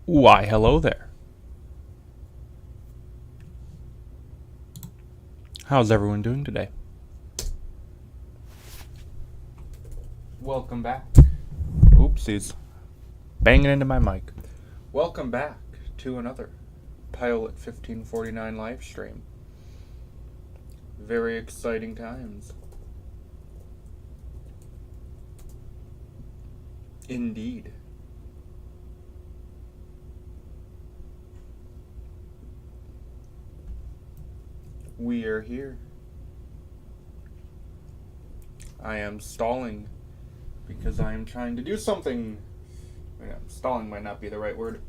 Why, hello there. How's everyone doing today? Welcome back. Oopsies. Banging into my mic. Welcome back to another Pilot 1549 live stream. Very exciting times. Indeed. We are here. I am stalling because I am trying to do something. Yeah, stalling might not be the right word.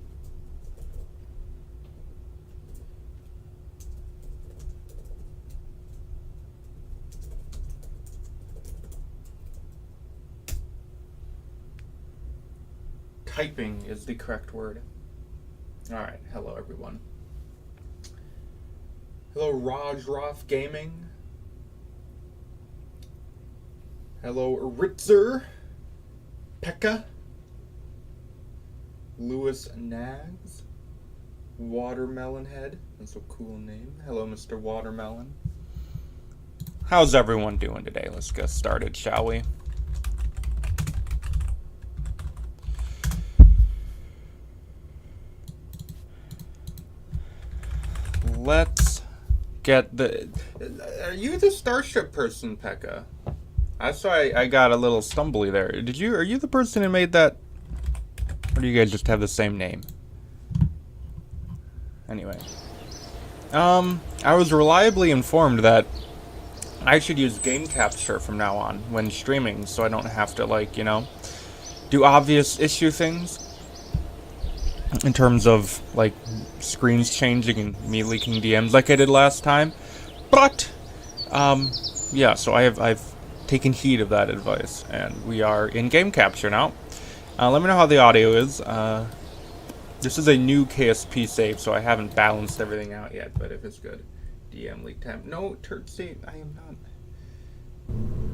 Typing is the correct word. Alright, hello everyone. Hello Raj Roth Gaming. Hello Ritzer. Pekka. Lewis Nags. Watermelon Head. That's a cool name. Hello Mr. Watermelon. How's everyone doing today? Let's get started, shall we? Let's get the... Are you the Starship person, Pekka? That's why I got a little stumbly there. Are you the person who made that? Or do you guys just have the same name? Anyway. I was reliably informed that I should use game capture from now on when streaming, so I don't have to, like, you know, do obvious issue things. In terms of, like, screens changing and me leaking DMs like I did last time. But, yeah, so I've taken heed of that advice, and we are in game capture now. Let me know how the audio is. This is a new KSP save, so I haven't balanced everything out yet, but if it's good. DM leak time. No, Turtsy, I am not.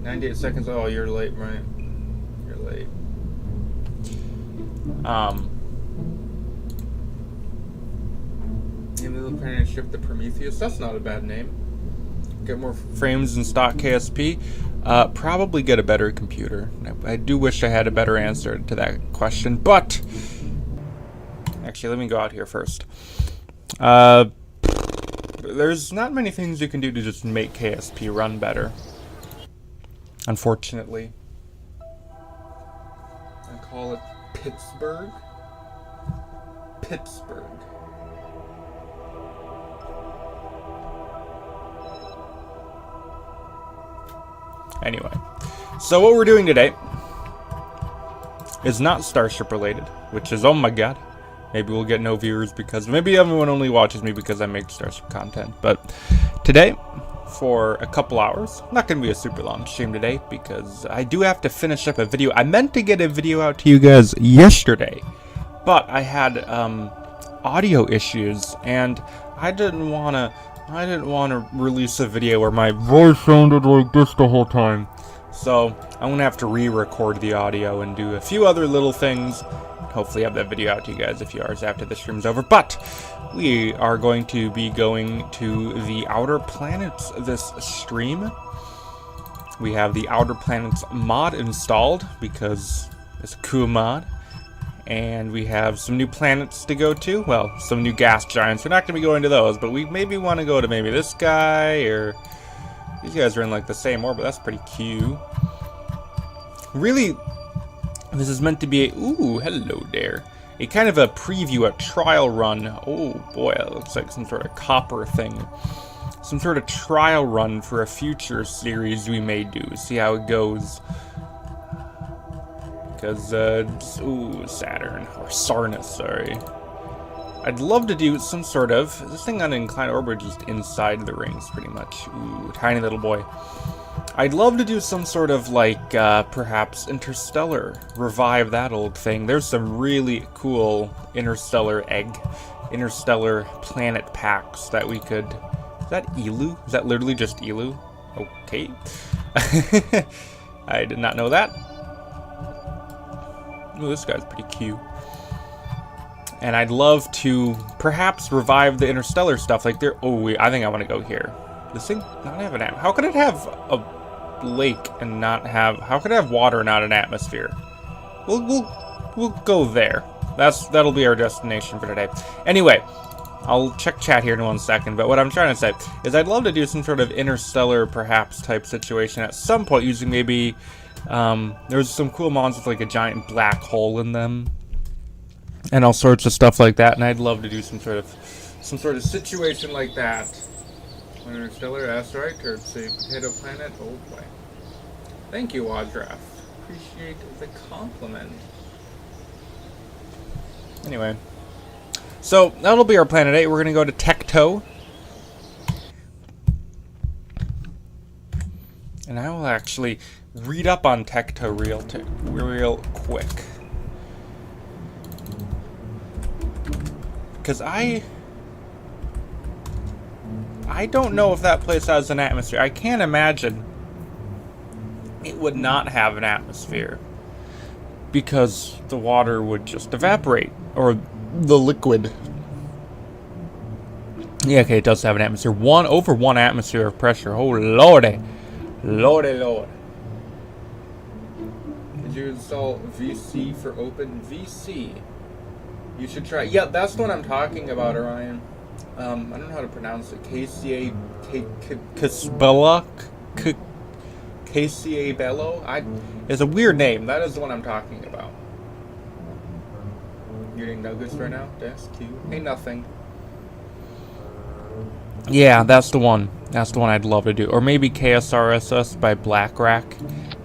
98 seconds. Oh, you're late, right? You're late. Name the little planet ship the Prometheus. That's not a bad name. Get more frames in stock KSP. Probably get a better computer. I do wish I had a better answer to that question, but actually, let me go out here first. There's not many things you can do to just make KSP run better. Unfortunately. I call it Pittsburgh. Pittsburgh. Anyway, so what we're doing today is not Starship related, which is, oh my god, maybe we'll get no viewers because, maybe everyone only watches me because I make Starship content, but today, for a couple hours, not going to be a super long stream today because I do have to finish up a video. I meant to get a video out to you guys yesterday, but I had audio issues, and I didn't want to release a video where my voice sounded like this the whole time. So I'm gonna have to re-record the audio and do a few other little things. Hopefully have that video out to you guys a few hours after the stream's over. But we are going to be going to the Outer Planets this stream. We have the Outer Planets mod installed because it's a cool mod. And we have some new planets to go to. Well, some new gas giants. We're not going to be going to those, but we maybe want to go to maybe this guy, or these guys are in like the same orbit. That's pretty cute. Really, this is meant to be a, ooh, hello there. A kind of a preview, a trial run. Oh boy, that looks like some sort of copper thing. Some sort of trial run for a future series we may do. See how it goes. Because, ooh, Saturn, or Sarnus, sorry. I'd love to do some sort of, this thing on an inclined orbit just inside the rings, pretty much. Ooh, tiny little boy. I'd love to do some sort of, like, perhaps Interstellar, revive that old thing. There's some really cool interstellar planet packs that we could, is that Elu? Is that literally just Elu? Okay. I did not know that. Ooh, this guy's pretty cute. And I'd love to perhaps revive the interstellar stuff. Like there. Oh, I think I want to go here. This thing not have an atmosphere. How could it have a lake and not have? How could it have water and not an atmosphere? We'll go there. That'll be our destination for today. Anyway, I'll check chat here in 1 second. But what I'm trying to say is I'd love to do some sort of interstellar perhaps type situation at some point using maybe. There's some cool mods with like a giant black hole in them. And all sorts of stuff like that, and I'd love to do some sort of situation like that. Interstellar asteroid, courtesy potato planet. Oh boy! Thank you, Wadraff. Appreciate the compliment. Anyway, so that'll be our planet 8. We're gonna go to Tecto, and I will actually read up on Tecto real quick. Because I don't know if that place has an atmosphere. I can't imagine it would not have an atmosphere. Because the water would just evaporate. Or the liquid. Yeah, okay, it does have an atmosphere. Over 1 atmosphere of pressure. Oh, lordy. Lordy, lord. Did you install VC for Open VC? You should try. Yeah, that's the one I'm talking about, Orion. I don't know how to pronounce it. KCA Bello. It's a weird name. That is the one I'm talking about. You're eating nuggets right now? That's cute. Hey, nothing. Yeah, that's the one. That's the one I'd love to do. Or maybe KSRSS by BlackRack.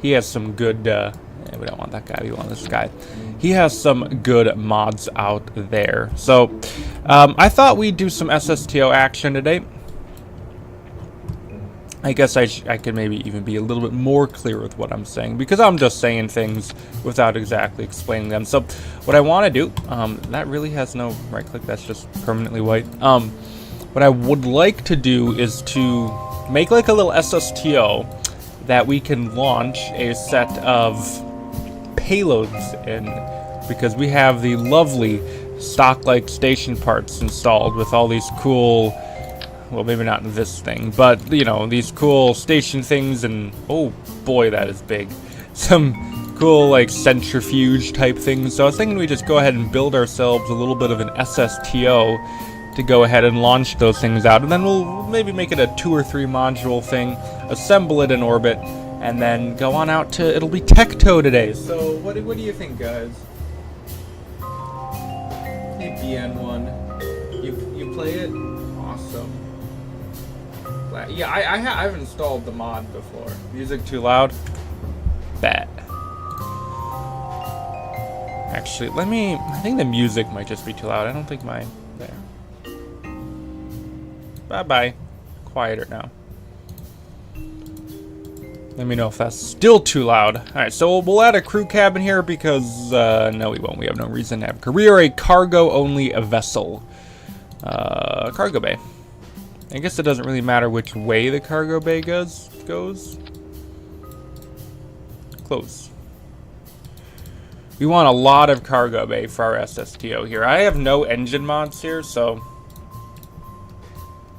He has some good. We don't want that guy. We want this guy. He has some good mods out there. So, I thought we'd do some SSTO action today. I guess I could maybe even be a little bit more clear with what I'm saying, because I'm just saying things without exactly explaining them. So, what I want to do, that really has no right click. That's just permanently white. What I would like to do is to make like a little SSTO that we can launch a set of payloads in, because we have the lovely stock-like station parts installed with all these cool, well, maybe not this thing, but you know, these cool station things, and oh boy, that is big. Some cool like centrifuge type things. So I was thinking we just go ahead and build ourselves a little bit of an SSTO to go ahead and launch those things out, and then we'll maybe make it a 2 or 3 module thing, assemble it in orbit, and then go on out to, it'll be Tecto today. So what do you think, guys? Hey, BN1, you play it? Awesome. Yeah, I've installed the mod before. Music too loud? Bet. Actually, I think the music might just be too loud. I don't think mine, there. Bye-bye. Quieter now. Let me know if that's still too loud. Alright, so we'll add a crew cabin here because, no we won't. We have no reason to have a crew. We are a cargo-only vessel. Cargo bay. I guess it doesn't really matter which way the cargo bay goes. Close. We want a lot of cargo bay for our SSTO here. I have no engine mods here, so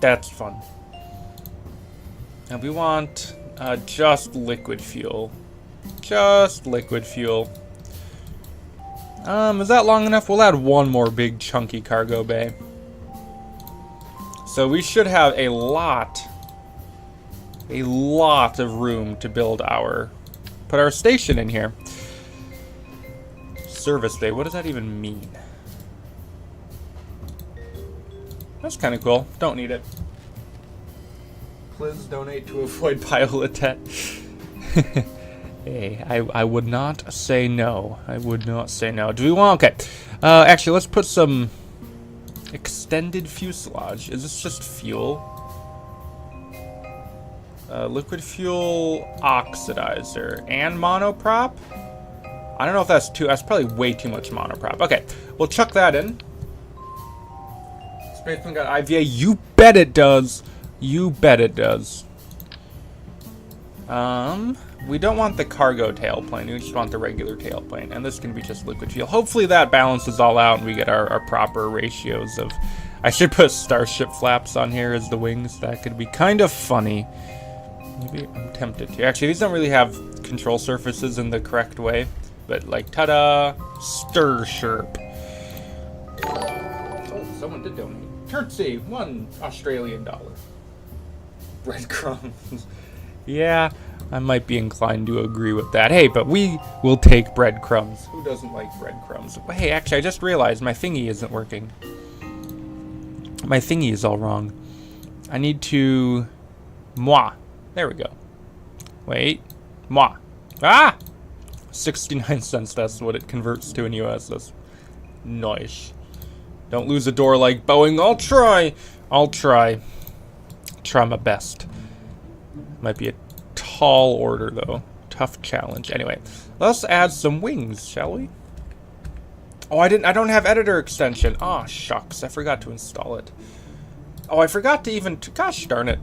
that's fun. And we want just liquid fuel. Just liquid fuel. Is that long enough? We'll add one more big chunky cargo bay. So we should have a lot of room to build put our station in here. Service bay, what does that even mean? That's kind of cool. Don't need it. Please donate to avoid Payload. Hey, I would not say no. I would not say no. Do we want... Okay. Actually, let's put some extended fuselage. Is this just fuel? Liquid fuel oxidizer and monoprop? I don't know if that's that's probably way too much monoprop. Okay, we'll chuck that in. Spaceman got IVA. You bet it does. You bet it does. we don't want the cargo tailplane. We just want the regular tailplane. And this can be just liquid fuel. Hopefully that balances all out and we get our proper ratios of... I should put starship flaps on here as the wings. That could be kind of funny. Maybe I'm tempted to. Actually, these don't really have control surfaces in the correct way. But like, ta-da! Starship. Oh, someone did donate. Curtsy, $1 Australian. Breadcrumbs. Yeah, I might be inclined to agree with that. Hey, but we will take breadcrumbs. Who doesn't like breadcrumbs? Hey, actually, I just realized my thingy isn't working. My thingy is all wrong. I need to... Moi. There we go. Wait. Moi. Ah! 69 cents, that's what it converts to in US. That's nice. Don't lose a door like Boeing. I'll try. I'll try. Try my best. Might be a tall order, though. Tough challenge. Anyway, let's add some wings, shall we? Oh, I don't have editor extension. Oh, shucks. I forgot to install it. Oh, I forgot to even... Gosh darn it.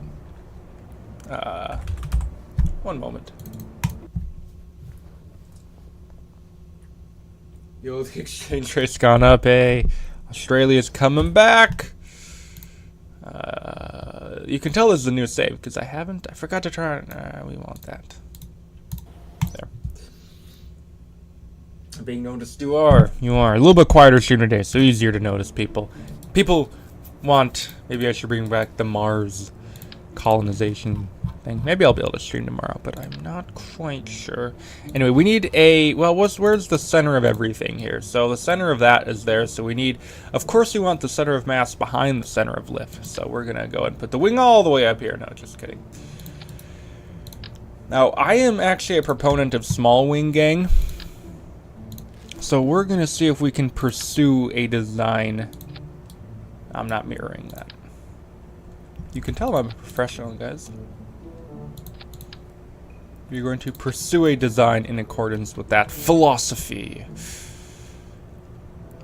One moment. Yo, the exchange rate's gone up, hey. Australia's coming back. You can tell this is a new save, because I forgot to try it. We want that. There. Being noticed, you are. You are. A little bit quieter stream today, so easier to notice people. People want... Maybe I should bring back the Mars colonization thing. Maybe I'll be able to stream tomorrow, but I'm not quite sure. Anyway, we need a... Well, where's the center of everything here? So the center of that is there, so we need... Of course we want the center of mass behind the center of lift. So we're going to go and put the wing all the way up here. No, just kidding. Now, I am actually a proponent of small wing gang. So we're going to see if we can pursue a design... I'm not mirroring that. You can tell I'm a professional, guys. You're going to pursue a design in accordance with that philosophy.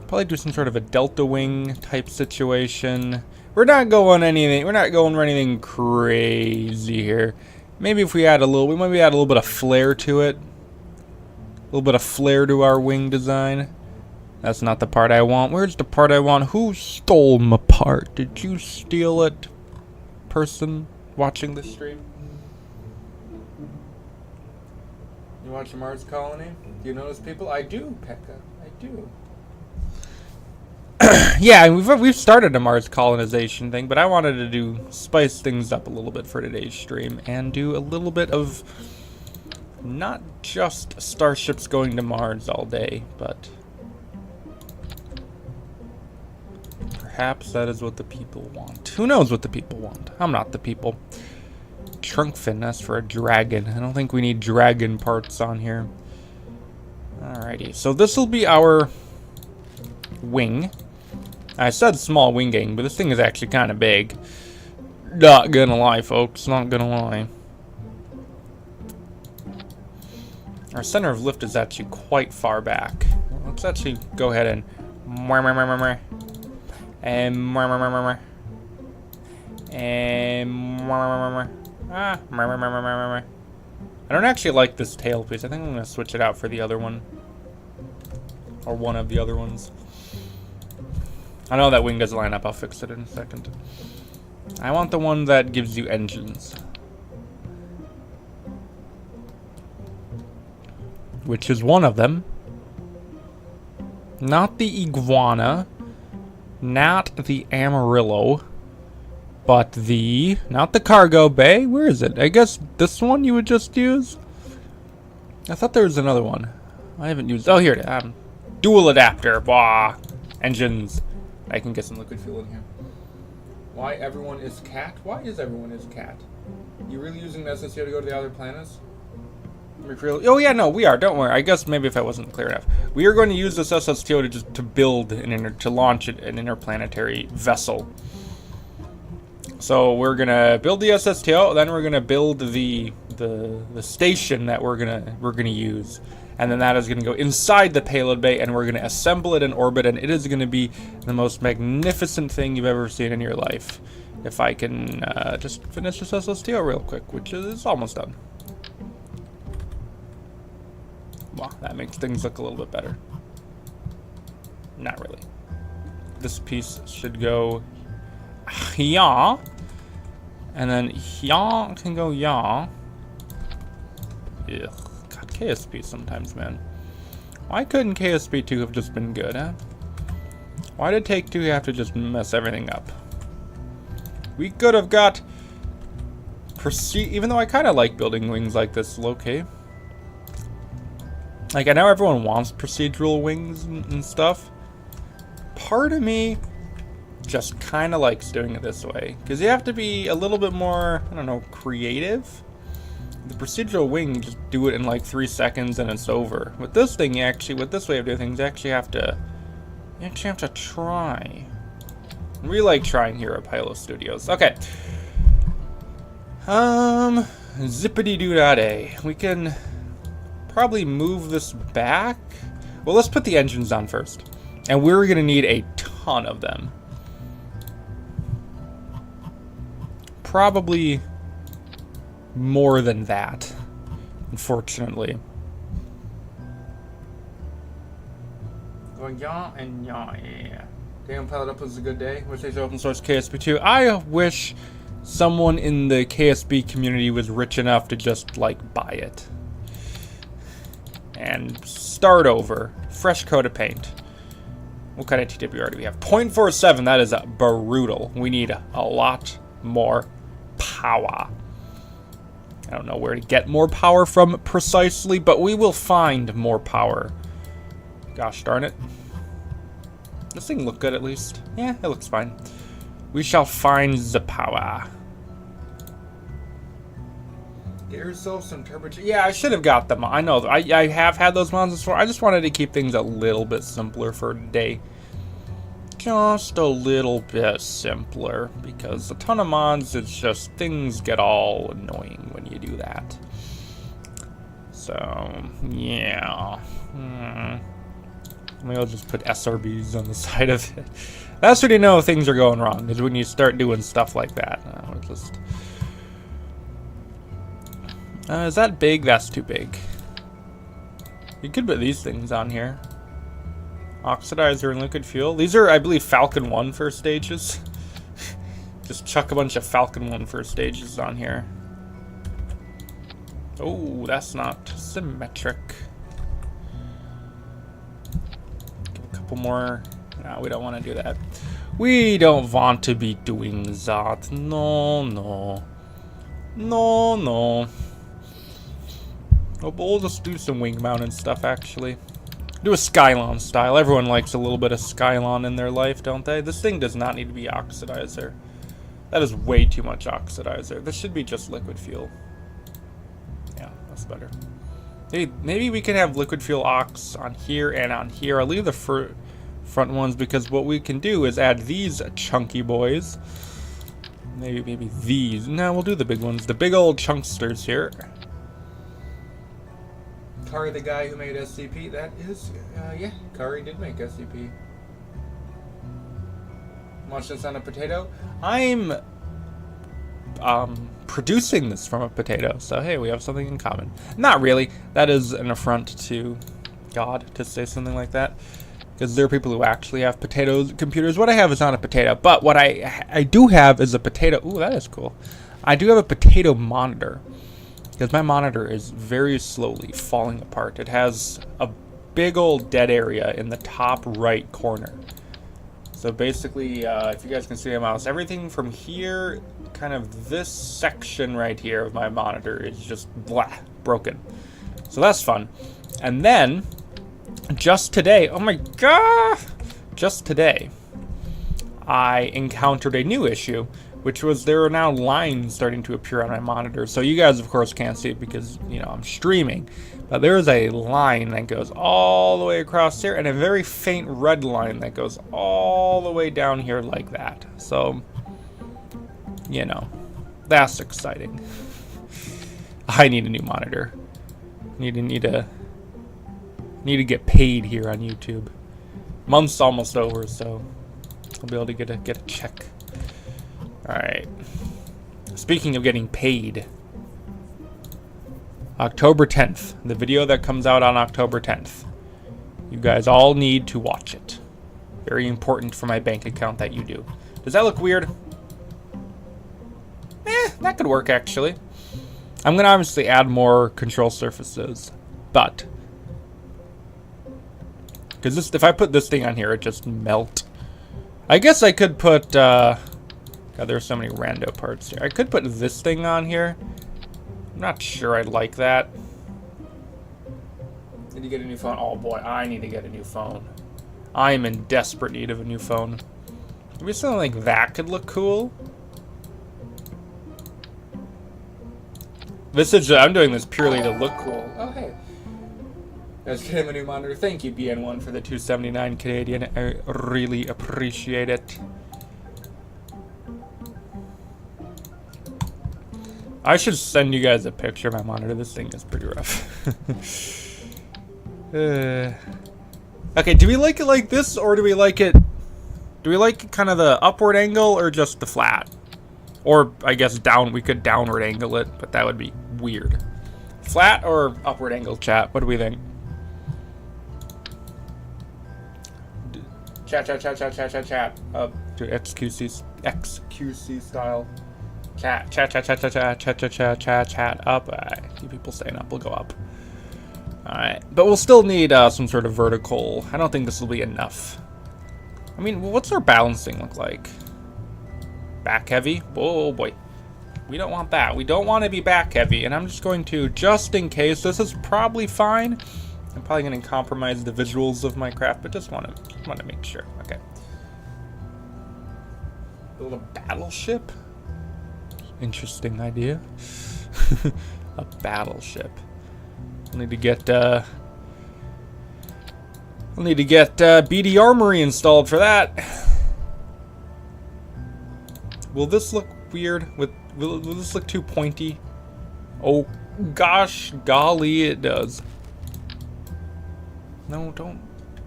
Probably do some sort of a delta wing type situation. We're not going anything. We're not going for anything crazy here. Maybe if we add a little, we maybe add a little bit of flair to it. A little bit of flair to our wing design. That's not the part I want. Where's the part I want? Who stole my part? Did you steal it, person watching this stream? You watch Mars Colony? Do you notice people? I do, Pekka. I do. Yeah, we've started a Mars colonization thing, but I wanted to spice things up a little bit for today's stream and do a little bit of not just starships going to Mars all day, but perhaps that is what the people want. Who knows what the people want? I'm not the people. Trunk fin, that's for a dragon. I don't think we need dragon parts on here. Alrighty, so this will be our wing. I said small wing gang, but this thing is actually kind of big. Not gonna lie, folks, not gonna lie. Our center of lift is actually quite far back. Let's actually go ahead and I don't actually like this tailpiece. I think I'm gonna switch it out for the other one, or one of the other ones. I know that wing doesn't line up. I'll fix it in a second. I want the one that gives you engines, which is one of them. Not the iguana, not the Amarillo, but the... Not the cargo bay. Where is it? I guess this one you would just use? I thought there was another one. I haven't used... Oh, here it is. Dual adapter. Blah. Engines. I can get some liquid fuel in here. Why everyone is cat? Why is everyone is cat? You really using the SSTO to go to the other planets? Oh yeah, no, we are. Don't worry. I guess maybe if I wasn't clear enough, we are going to use this SSTO to build to launch an interplanetary vessel. So we're gonna build the SSTO, then we're gonna build the station that we're gonna use, and then that is gonna go inside the payload bay, and we're gonna assemble it in orbit, and it is gonna be the most magnificent thing you've ever seen in your life. If I can just finish this SSTO real quick, which is almost done. Wow, that makes things look a little bit better. Not really. This piece should go here. And then here can go here. Ugh. God, KSP sometimes, man. Why couldn't KSP 2 have just been good, huh? Why did Take 2 have to just mess everything up? We could have got... even though I kind of like building wings like this, low-key. Like, I know everyone wants procedural wings and stuff. Part of me just kind of likes doing it this way. Because you have to be a little bit more, I don't know, creative. The procedural wing, you just do it in like 3 seconds and it's over. With this thing, you actually, with this way of doing things, you actually have to try. We like trying here at Payload Studios. Okay. Zippity-doo-dah-day. We can probably move this back. Well, let's put the engines on first. And we're going to need a ton of them. Probably more than that, unfortunately. Going yeah and yeah. Damn, Pilot Up was a good day. Wish they open source KSP2. I wish someone in the KSP community was rich enough to just, like, buy it. And start over. Fresh coat of paint. What kind of TWR do we have? 0.47. That is brutal. We need a lot more power. I don't know where to get more power from precisely, but we will find more power. Gosh darn it. This thing look good at least. Yeah, it looks fine. We shall find the power. Get yourself some turbo. Yeah, I should have got them. I know. I have had those mods before. I just wanted to keep things a little bit simpler for today. Just a little bit simpler, because a ton of mods, it's just things get all annoying when you do that. So, yeah. Maybe I'll just put SRBs on the side of it. That's when you know things are going wrong, is when you start doing stuff like that. Is that big? That's too big. You could put these things on here. Oxidizer and liquid fuel. These are, I believe, Falcon 1 first stages. Just chuck a bunch of Falcon 1 first stages on here. Oh, that's not symmetric. Give a couple more. No, we don't want to do that. We don't want to be doing that. No, no. No, no. Oh, but we'll just do some wing mounted stuff, actually. Do a Skylon style. Everyone likes a little bit of Skylon in their life, don't they? This thing does not need to be oxidizer. That is way too much oxidizer. This should be just liquid fuel. Yeah, that's better. Hey, maybe we can have liquid fuel ox on here and on here. I'll leave the front ones because what we can do is add these chunky boys. Maybe these. No, we'll do the big ones. The big old chunksters here. Kari, the guy who made SCP, that is, yeah, Kari did make SCP. Watch this on a potato. I'm producing this from a potato, so hey, we have something in common. Not really. That is an affront to God to say something like that, because there are people who actually have potato computers. What I have is not a potato, but what I do have is a potato. Ooh, that is cool. I do have a potato monitor. Because my monitor is very slowly falling apart. It has a big old dead area in the top right corner. So basically, if you guys can see my mouse, everything from here, kind of this section right here of my monitor is just blah, broken. So that's fun. And then, just today, oh my god! Just today, I encountered a new issue, which was there are now lines starting to appear on my monitor. So you guys, of course, can't see it because, you know, I'm streaming. But there is a line that goes all the way across here and a very faint red line that goes all the way down here like that. So, you know, that's exciting. I need a new monitor. Need to get paid here on YouTube. Month's almost over, so I'll be able to get a check. Alright. Speaking of getting paid, October 10th. The video that comes out on October 10th. You guys all need to watch it. Very important for my bank account that you do. Does that look weird? That could work actually. I'm gonna obviously add more control surfaces, but because this, if I put this thing on here, it just melt. I guess I could put. God, there's so many rando parts here. I could put this thing on here. I'm not sure I'd like that. Need to get a new phone. Oh boy, I need to get a new phone. I am in desperate need of a new phone. Maybe something like that could look cool. This is, I'm doing this purely to look cool. Oh, hey. Let's get him a new monitor. Thank you, BN1, for the 279 Canadian. I really appreciate it. I should send you guys a picture of my monitor. This thing is pretty rough. Okay, do we like it like this, or do we like it... Do we like kind of the upward angle, or just the flat? Or, I guess, down. We could downward angle it, but that would be weird. Flat or upward angle, chat? What do we think? Chat. To XQC style. Chat up. Alright, keep people staying up. We'll go up. Alright, but we'll still need some sort of vertical. I don't think this will be enough. I mean, what's our balancing look like? Back heavy? Oh boy. We don't want that. We don't want to be back heavy. And I'm just going to, just in case, this is probably fine. I'm probably going to compromise the visuals of my craft, but just want to make sure. Okay. Build a battleship? Interesting idea. A battleship. We'll need to get BD Armory installed for that. Will this look weird? Will this look too pointy? Oh gosh, golly, it does. No, don't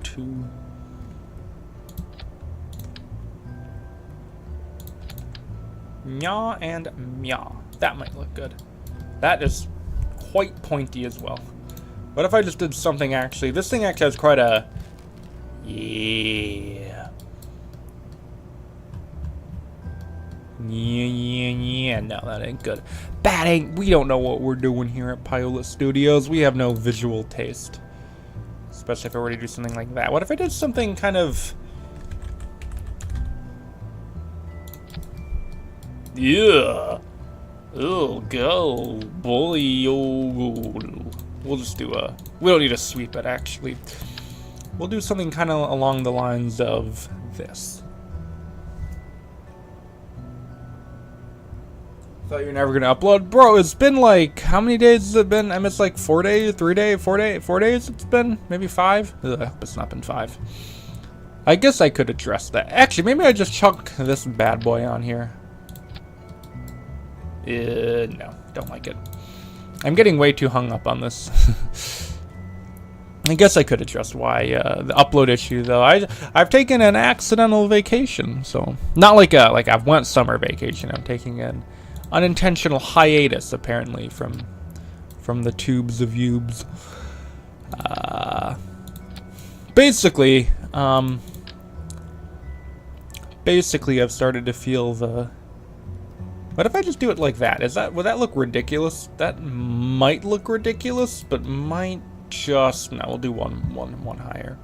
too. Nya and mya. That might look good. That is quite pointy as well. What if I just did something actually? This thing actually has quite a... Yeah. Yeah. No, that ain't good. That ain't... We don't know what we're doing here at Payload Studios. We have no visual taste. Especially if I were to do something like that. What if I did something kind of... Yeah. Oh, go, boy. Oh. We'll just do a... We don't need to sweep it, actually. We'll do something kind of along the lines of this. Thought you were never going to upload. Bro, it's been like... How many days has it been? I missed like 4 days, 3 days, 4 days? 4 days it's been? Maybe 5? Ugh, it's not been 5. I guess I could address that. Actually, maybe I just chuck this bad boy on here. No, don't like it. I'm getting way too hung up on this. I guess I could address why the upload issue though. I've taken an accidental vacation, so not like I've went summer vacation. I'm taking an unintentional hiatus apparently from the tubes of Ubes. Basically, I've started to feel the... What if I just do it like that? Would that look ridiculous? That might look ridiculous, but might just... No, we'll do one higher.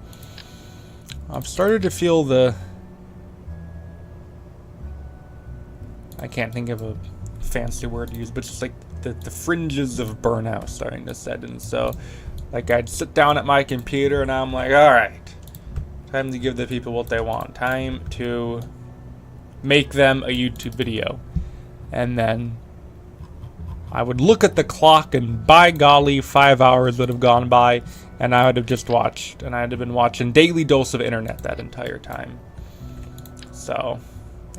I've started to feel the... I can't think of a fancy word to use, but just like the fringes of burnout starting to set in. So, like I'd sit down at my computer and I'm like, all right, time to give the people what they want. Time to make them a YouTube video. And then I would look at the clock and by golly, 5 hours would have gone by and I would have just watched. And I'd have been watching daily dose of internet that entire time. So,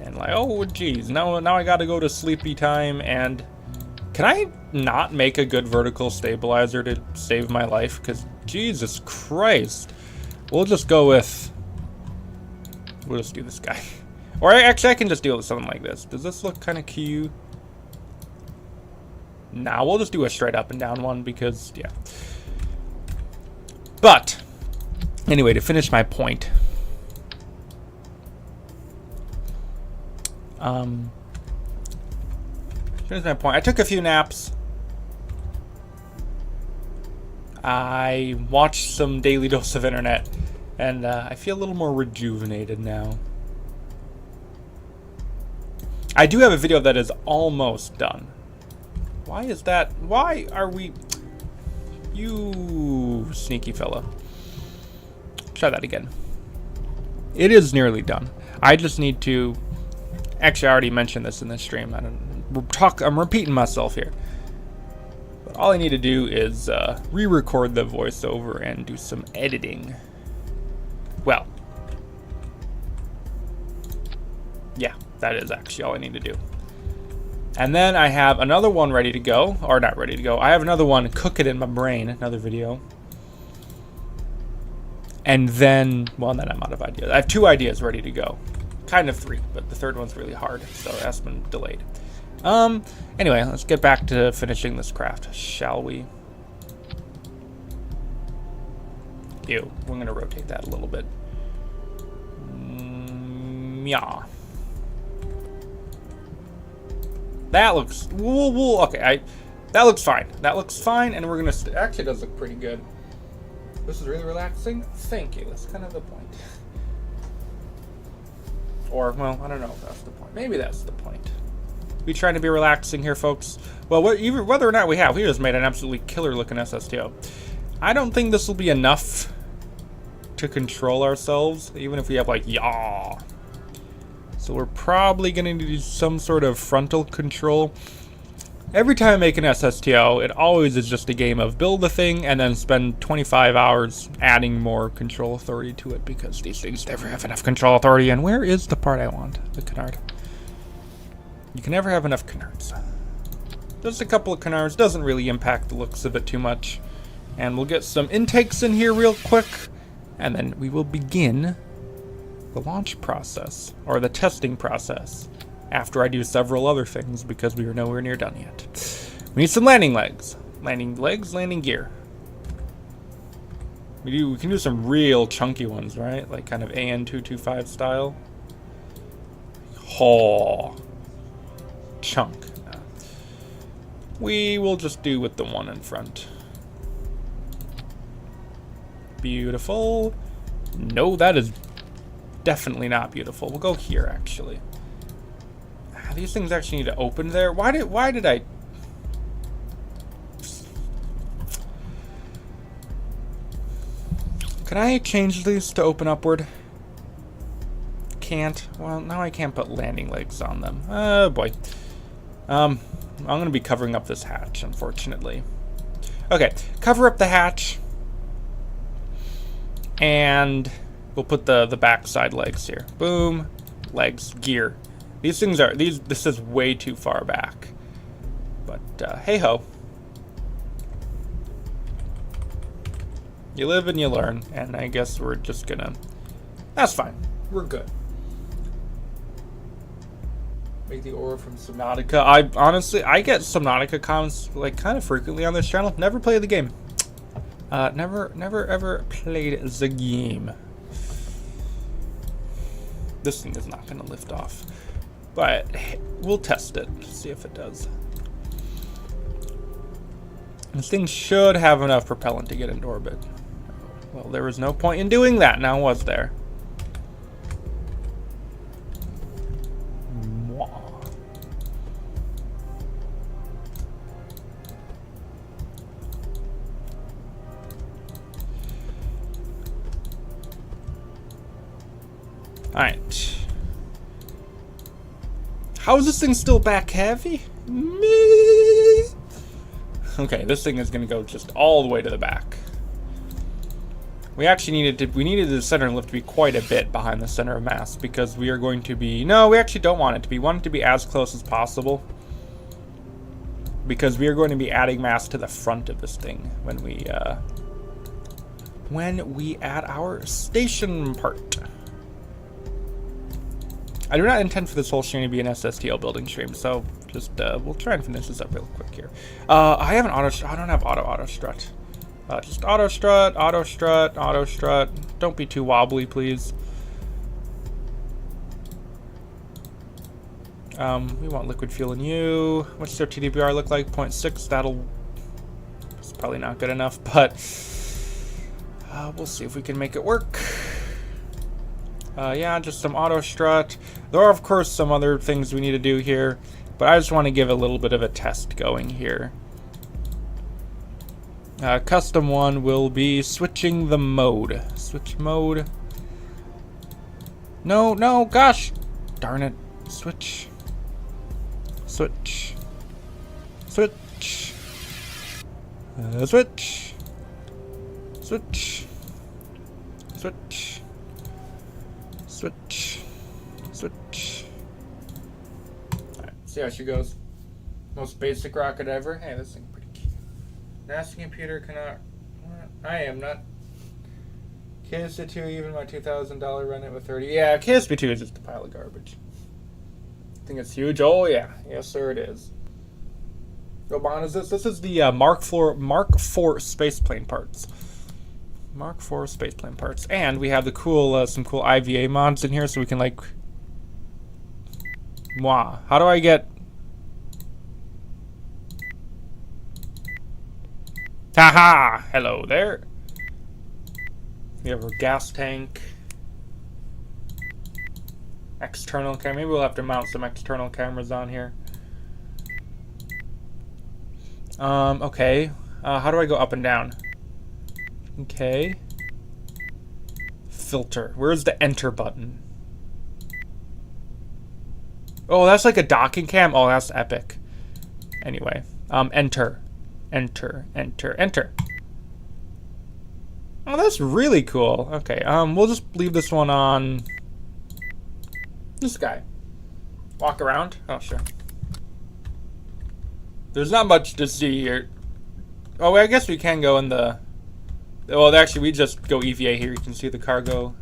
and like, oh geez, now I gotta go to sleepy time. And can I not make a good vertical stabilizer to save my life? Because Jesus Christ. We'll just go with... We'll just do this guy. Or actually, I can just deal with something like this. Does this look kind of cute? Nah, we'll just do a straight up and down one because, yeah. But, anyway, to finish my point. Finish my point. I took a few naps. I watched some daily dose of internet. And I feel a little more rejuvenated now. I do have a video that is almost done. Why is that? Why are we... You sneaky fella. Try that again. It is nearly done. I just need to... Actually, I already mentioned this in this stream. I'm repeating myself here. But all I need to do is re-record the voiceover and do some editing. Well, yeah, that is actually all I need to do. And then I have another one ready to go, or not ready to go. I have another one cooking in my brain, another video. And then, well, then I'm out of ideas. I have 2 ideas ready to go. Kind of 3, but the third one's really hard, so that's been delayed. Anyway, let's get back to finishing this craft, shall we? Ew, we're gonna rotate that a little bit. Yeah. That looks, okay, that looks fine. That looks fine, and we're gonna, actually it does look pretty good. This is really relaxing. Thank you, that's kind of the point. Or, well, I don't know if that's the point. Maybe that's the point. We trying to be relaxing here, folks. Well, whether or not we just made an absolutely killer looking SSTO. I don't think this will be enough to control ourselves, even if we have like, yaw. So we're probably going to do some sort of frontal control. Every time I make an SSTO, it always is just a game of build the thing and then spend 25 hours adding more control authority to it because these things never have enough control authority. And where is the part I want? The canard. You can never have enough canards. Just a couple of canards doesn't really impact the looks of it too much. And we'll get some intakes in here real quick. And then we will begin the launch process, or the testing process, after I do several other things because we are nowhere near done yet. We need some landing legs. Landing gear. We can do some real chunky ones, right? Like kind of AN225 style. Oh, chunk. We will just do with the one in front. Beautiful. No, that is definitely not beautiful. We'll go here, actually. These things actually need to open there. Why did I... Can I change these to open upward? Can't. Well, now I can't put landing legs on them. Oh, boy. I'm going to be covering up this hatch, unfortunately. Okay, cover up the hatch. And we'll put the backside legs here. Boom. Legs. Gear. These things are... This is way too far back. But, hey-ho. You live and you learn. And I guess we're just gonna... That's fine. We're good. Make the aura from Subnautica. I get Subnautica comments, like, kind of frequently on this channel. Never played the game. Never ever played the game. This thing is not gonna lift off. But we'll test it, see if it does. This thing should have enough propellant to get into orbit. Well, there was no point in doing that, now was there? Alright. How is this thing still back heavy? Okay, this thing is going to go just all the way to the back. We actually needed the center lift to be quite a bit behind the center of mass because we are going to be... No, we actually don't want it to be. We want it to be as close as possible because we are going to be adding mass to the front of this thing when we add our station part. I do not intend for this whole stream to be an SSTO building stream, so just we'll try and finish this up real quick here. here. I have an auto. I don't have auto strut. Just auto strut, auto strut, auto strut. Don't be too wobbly, please. We want liquid fuel in you. What's their TDBR look like? 0.6. That'll. It's probably not good enough, but we'll see if we can make it work. Yeah, just some auto strut. There are, of course, some other things we need to do here, but I just want to give a little bit of a test going here. Custom one will be switching the mode. Switch mode. No, no, gosh. Darn it. Switch. Switch. Switch. Switch. Switch. Switch. Switch. Switch. Alright, see how she goes. Most basic rocket ever. Hey, this thing's pretty cute. NASA computer cannot. What? I am not. KSP2, even my $2,000 run it with 30. Yeah, KSP2 is just a pile of garbage. I think it's huge. Oh, yeah. Yes, sir, it is. What bond is this? This is the Mark IV spaceplane parts. Mark IV spaceplane parts. And we have the cool, some cool IVA mods in here so we can, like. Mwah. How do I get. Haha! Hello there. We have our gas tank. External camera. Maybe we'll have to mount some external cameras on here. Okay. How do I go up and down? Okay. Filter. Where's the enter button? Oh, that's like a docking cam? Oh, that's epic. Anyway. Enter. Enter. Enter. Enter. Oh, that's really cool. Okay, we'll just leave this one on this guy. Walk around? Oh, sure. There's not much to see here. Oh, I guess we can go in the... Well, actually, we just go EVA here. You can see the cargo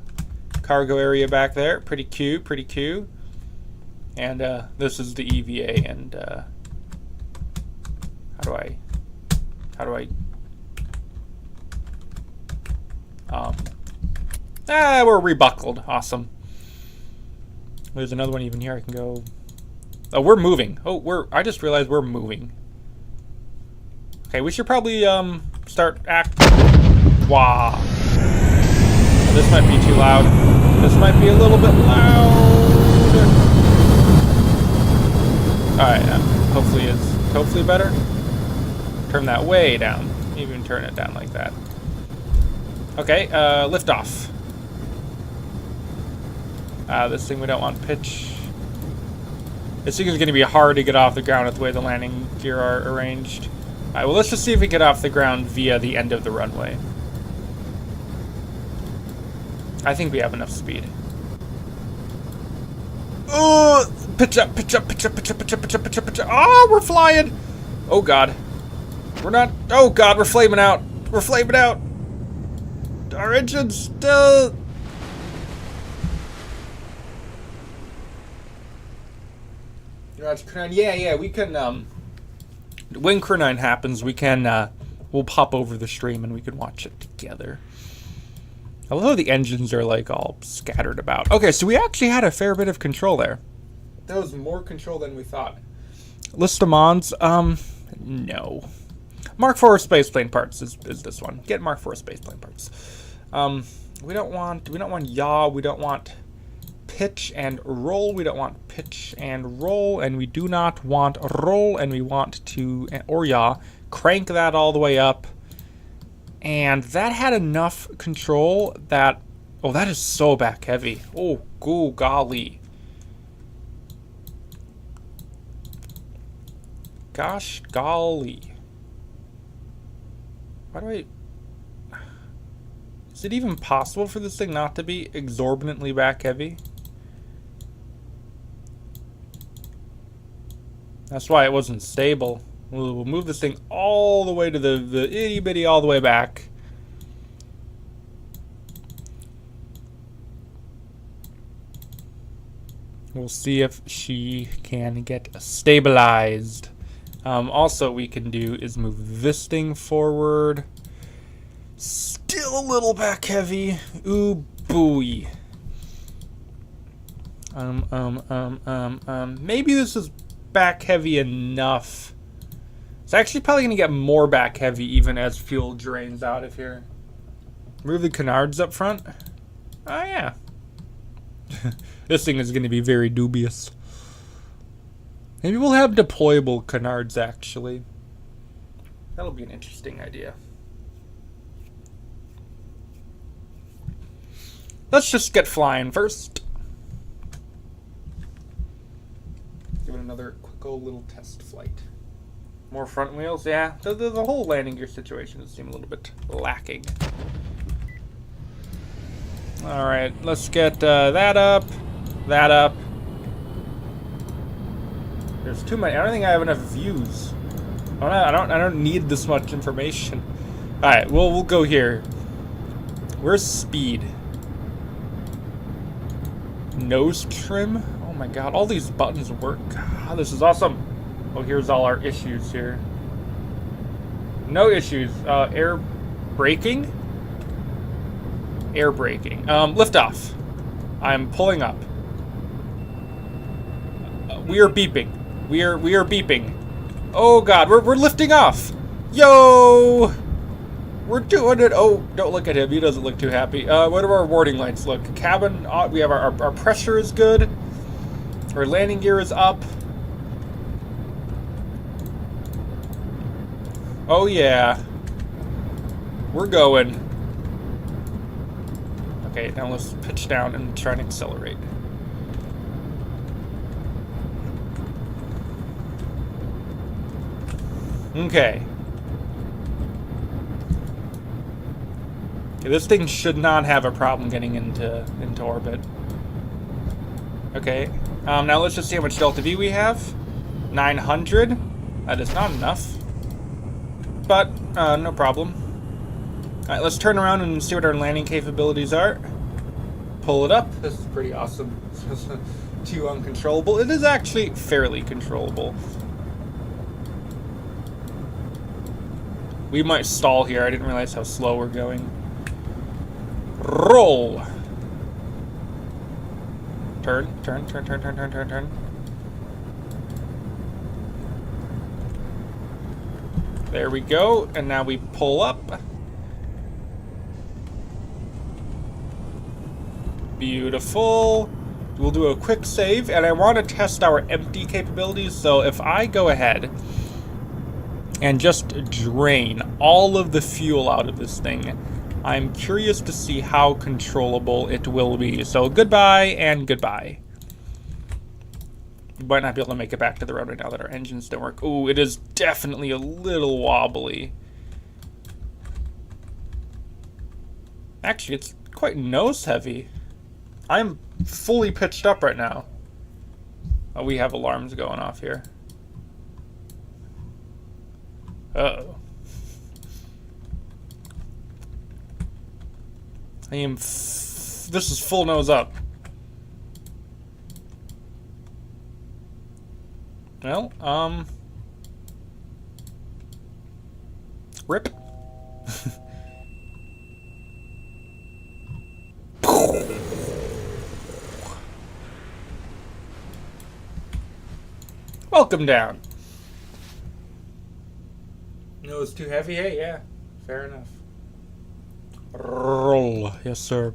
area back there. Pretty cute, pretty cute. And this is the EVA, and how do I... we're rebuckled. Awesome. There's another one even here. I can go. Oh, we're moving. Oh, I just realized we're moving. Okay, we should probably start act. Wow. Oh, this might be too loud. This might be a little bit loud. All right. Hopefully better. Turn that way down. Even turn it down like that. Okay, lift off. This thing we don't want pitch. This thing is going to be hard to get off the ground with the way the landing gear are arranged. Alright, well, let's just see if we get off the ground via the end of the runway. I think we have enough speed. Oh, pitch up, pitch up, pitch up, pitch up, pitch up, pitch up, pitch up, pitch up. Oh, we're flying. Oh, God. We're not. Oh, God, we're flaming out. We're flaming out. Our engine's still... Yeah, we can, when Crew 9 happens, we can, we'll pop over the stream and we can watch it together. I love how the engines are, like, all scattered about. Okay, so we actually had a fair bit of control there. That was more control than we thought. List of mods, no. Mark IV spaceplane parts is this one. Get Mark IV spaceplane parts. We don't want yaw, we don't want pitch and roll, we don't want pitch and roll, and we do not want roll, and we want to, or yaw, crank that all the way up. And that had enough control that, oh, that is so back heavy. Oh, goo golly. Gosh golly. Why do I... Is it even possible for this thing not to be exorbitantly back heavy? That's why it wasn't stable. We'll move this thing all the way to the itty bitty all the way back. We'll see if she can get stabilized. Also, we can do is move this thing forward. Still a little back heavy. Ooh, booey. Maybe this is back heavy enough. It's actually probably going to get more back heavy even as fuel drains out of here. Move the canards up front. Oh, yeah. This thing is going to be very dubious. Maybe we'll have deployable canards, actually. That'll be an interesting idea. Let's just get flying first. Give it another quick old little test flight. More front wheels, yeah. The whole landing gear situation does seem a little bit lacking. Alright, let's get that up. That up. There's too many. I don't think I have enough views. I don't need this much information. All right, we'll go here. Where's speed? Nose trim. Oh my god, all these buttons work. God, this is awesome. Oh, here's all our issues here. No issues. Air braking. Air braking. Lift off. I'm pulling up. We are beeping. We are beeping. Oh god, we're lifting off. Yo, we're doing it. Oh, don't look at him. He doesn't look too happy. What do our warning lights look? Cabin. We have our pressure is good. Our landing gear is up. Oh yeah, we're going. Okay, now let's pitch down and try and accelerate. Okay. This thing should not have a problem getting into orbit. Okay. Now let's just see how much delta V we have. 900. That is not enough. But no problem. All right, let's turn around and see what our landing capabilities are. Pull it up. This is pretty awesome. Too uncontrollable. It is actually fairly controllable. We might stall here. I didn't realize how slow we're going. Roll. Turn. There we go. And now we pull up. Beautiful. We'll do a quick save, and I want to test our empty capabilities. So if I go ahead and just drain all of the fuel out of this thing, I'm curious to see how controllable it will be. So goodbye and goodbye. We might not be able to make it back to the runway now that our engines don't work. Ooh, it is definitely a little wobbly. Actually, it's quite nose heavy. I'm fully pitched up right now. Oh, we have alarms going off here. Uh-oh. This is full nose up. Well, rip. Welcome down. No, it's too heavy. Hey, yeah, fair enough. Roll, yes, sir.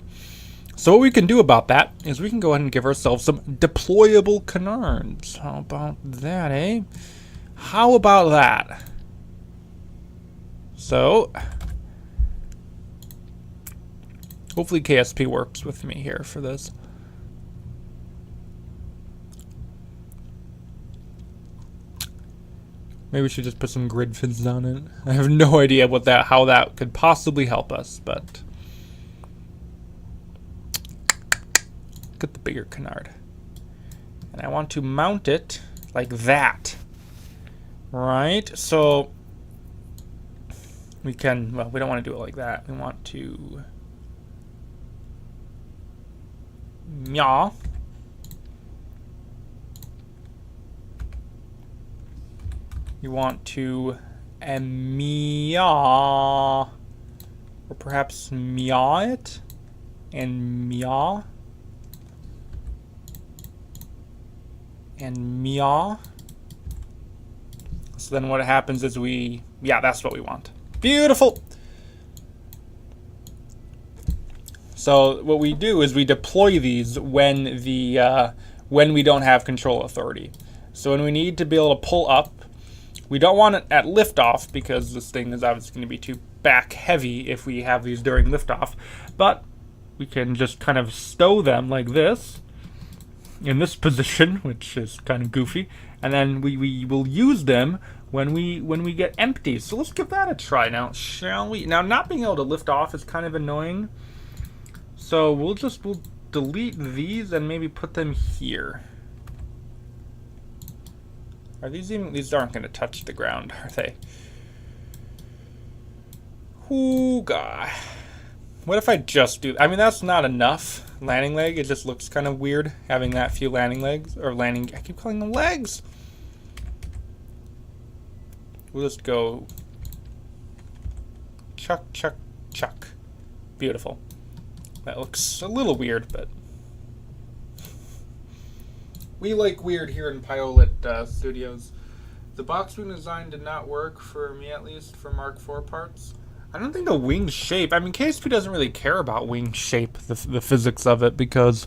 So what we can do about that is we can go ahead and give ourselves some deployable canards. How about that, eh? How about that? So, hopefully KSP works with me here for this. Maybe we should just put some grid fins on it. I have no idea how that could possibly help us, but get the bigger canard. And I want to mount it like that. Right? So we can, well, we don't want to do it like that. We want to yaw. You want to meow, or perhaps meow it, and meow, and meow. So then what happens is yeah, that's what we want. Beautiful. So what we do is we deploy these when we don't have control authority. So when we need to be able to pull up, we don't want it at liftoff because this thing is obviously going to be too back heavy if we have these during liftoff. But we can just kind of stow them like this in this position, which is kind of goofy, and then we will use them when we get empty. So let's give that a try now, shall we? Now, not being able to lift off is kind of annoying. So we'll delete these and maybe put them here. Are these these aren't going to touch the ground, are they? Ooh, God. What if I just do, I mean, that's not enough landing leg. It just looks kind of weird having that few landing legs, or landing, I keep calling them legs. We'll just go chuck, chuck, chuck. Beautiful. That looks a little weird, but we like weird here in Payload Studios. The box wing design did not work for me, at least for Mark IV parts. I don't think the wing shape, I mean, KSP doesn't really care about wing shape, the physics of it, because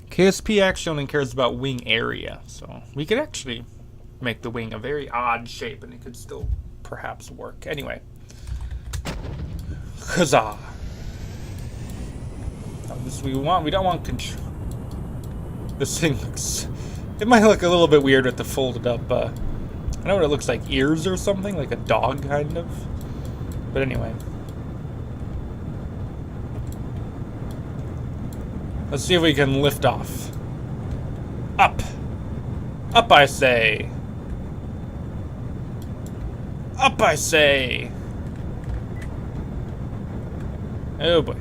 KSP actually only cares about wing area. So we could actually make the wing a very odd shape and it could still perhaps work. Anyway. Huzzah. This we don't want control. This thing looks, it might look a little bit weird with the folded up, I know what it looks like, ears or something, like a dog kind of. But anyway. Let's see if we can lift off. Up. Up, I say. Up, I say. Oh boy.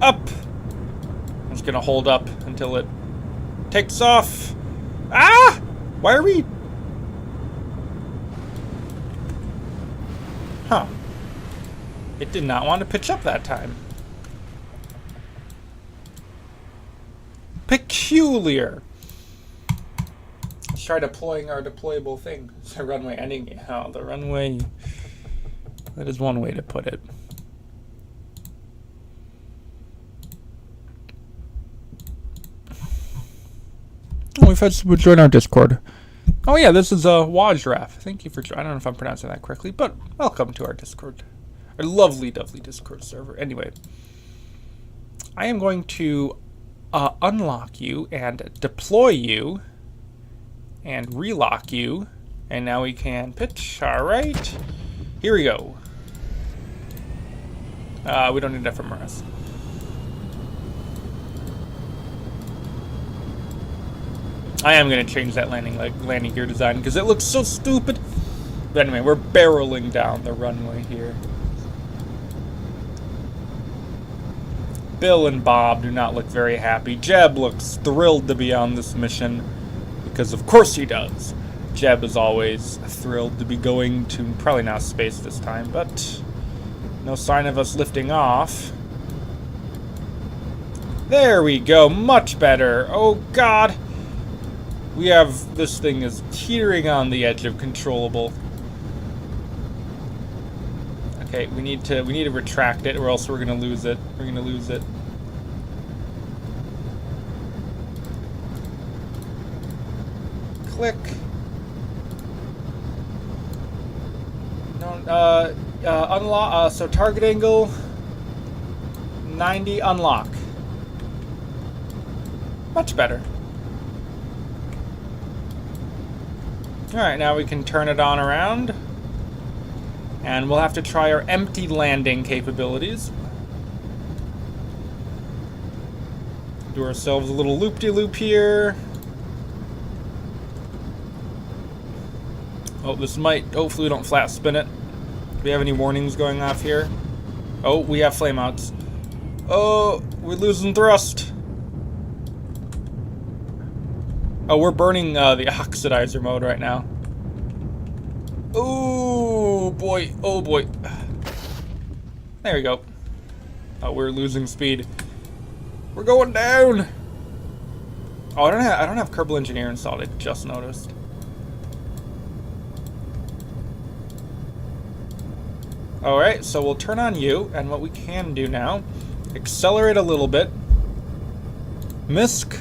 Up. I'm just gonna hold up until it takes off. Ah! Why are we? Huh. It did not want to pitch up that time. Peculiar. Let's try deploying our deployable thing. It's a runway ending. Oh, the runway. That is one way to put it. Oh, we've had someone join our Discord. Oh yeah, this is Wajraf. Thank you for joining. I don't know if I'm pronouncing that correctly, but welcome to our Discord. Our lovely, lovely Discord server. Anyway, I am going to unlock you and deploy you and relock you, and now we can pitch. All right, here we go. We don't need FMRS. I am going to change that landing gear design because it looks so stupid. But anyway, we're barreling down the runway here. Bill and Bob do not look very happy. Jeb looks thrilled to be on this mission because of course he does. Jeb is always thrilled to be going to, probably not space this time, but no sign of us lifting off. There we go, much better. Oh God. We have, this thing is teetering on the edge of controllable. Okay, we need to retract it or else we're gonna lose it. We're gonna lose it. Click. No, unlock, so target angle 90, unlock. Much better. Alright, now we can turn it on around. And we'll have to try our empty landing capabilities. Do ourselves a little loop-de-loop here. Oh, this might, hopefully we don't flat spin it. Do we have any warnings going off here? Oh, we have flameouts. Oh, we're losing thrust. Oh, we're burning the oxidizer mode right now. Oh boy, oh boy. There we go. Oh, we're losing speed. We're going down. Oh, I don't have Kerbal Engineer installed. I just noticed. All right, so we'll turn on you, and what we can do now, accelerate a little bit. Misc,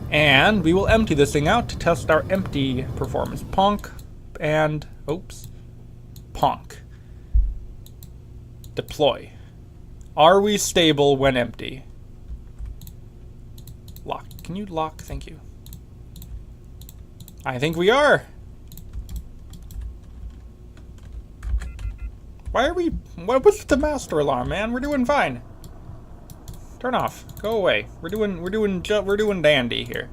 and we will empty this thing out to test our empty performance. Ponk, and oops, ponk. Deploy. Are we stable when empty? Lock. Can you lock? Thank you. I think we are. Why are we... What was the master alarm, man? We're doing fine. Turn off. Go away. We're doing dandy here.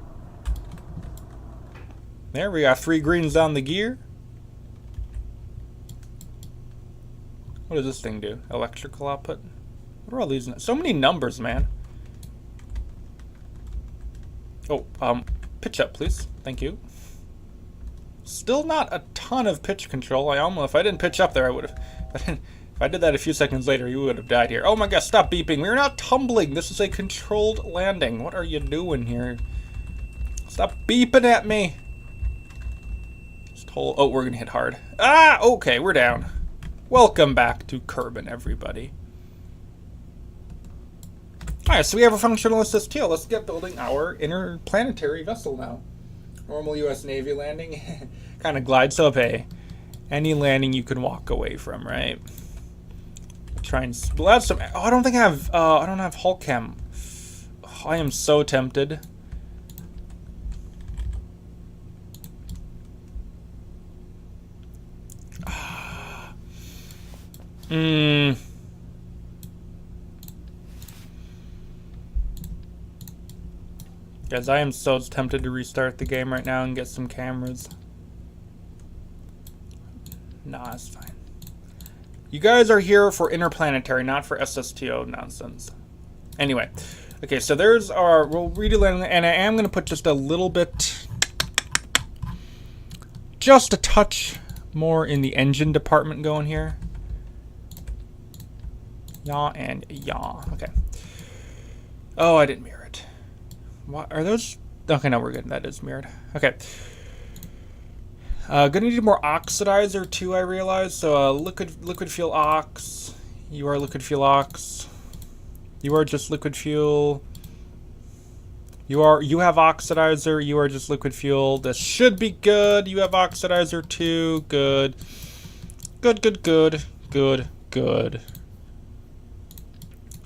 There, we got 3 greens on the gear. What does this thing do? Electrical output? What are all these? So many numbers, man. Oh, pitch up, please. Thank you. Still not a ton of pitch control. If I didn't pitch up there, I would have. If I did that a few seconds later, you would have died here. Oh my gosh, stop beeping. We're not tumbling. This is a controlled landing. What are you doing here? Stop beeping at me. Just hold. Oh, we're gonna hit hard. Ah, okay, we're down. Welcome back to Kerbin, everybody. Alright, so we have a functional SSTO. Let's get building our interplanetary vessel now. Normal U.S. Navy landing. Kind of glides up, hey. Any landing you can walk away from, right? Try and... Well, that's some... Oh, I don't think I have... I don't have hull chem. Oh, I am so tempted. Guys, I am so tempted to restart the game right now and get some cameras. Nah, it's fine. You guys are here for interplanetary, not for SSTO nonsense. Anyway, okay, so there's our... We'll redo landing, and I am going to put just a little bit... Just a touch more in the engine department going here. Yaw and yaw. Okay. Oh, I didn't mirror it. What are those? Okay, no, we're good. That is mirrored. Okay. Gonna need more oxidizer too, I realize. So liquid fuel ox. You are liquid fuel ox. You are just liquid fuel. You have oxidizer. You are just liquid fuel. This should be good. You have oxidizer too. Good. Good.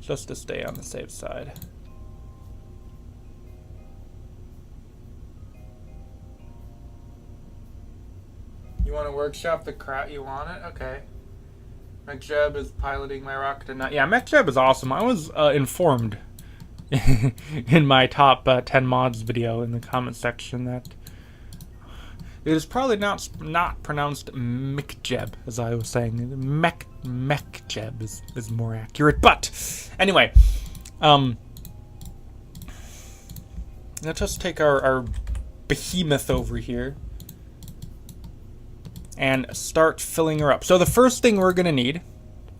Just to stay on the safe side. You want to workshop the crap? You want it? Okay. MechJeb is piloting my rocket tonight. Yeah, MechJeb is awesome. I was informed in my top 10 mods video in the comment section that it is probably not pronounced MechJeb, as I was saying. MechJeb is more accurate. But anyway, let's just take our behemoth over here and start filling her up. So the first thing we're gonna need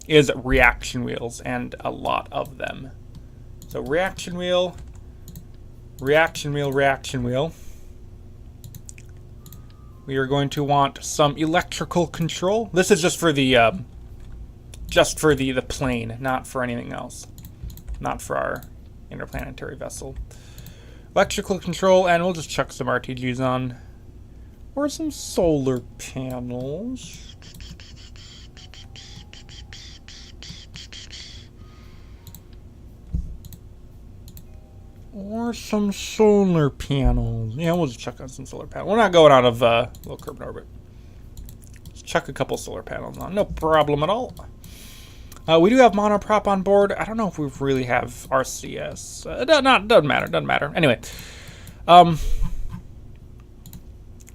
is reaction wheels, and a lot of them. So reaction wheel. We are going to want some electrical control. This is just for the plane, not for anything else. Not for our interplanetary vessel. Electrical control, and we'll just chuck some RTGs on. Or some solar panels. Yeah, we'll just chuck on some solar panels. We're not going out of low Kerbin orbit. Just chuck a couple solar panels on. No problem at all. We do have monoprop on board. I don't know if we really have RCS. Doesn't matter. Anyway.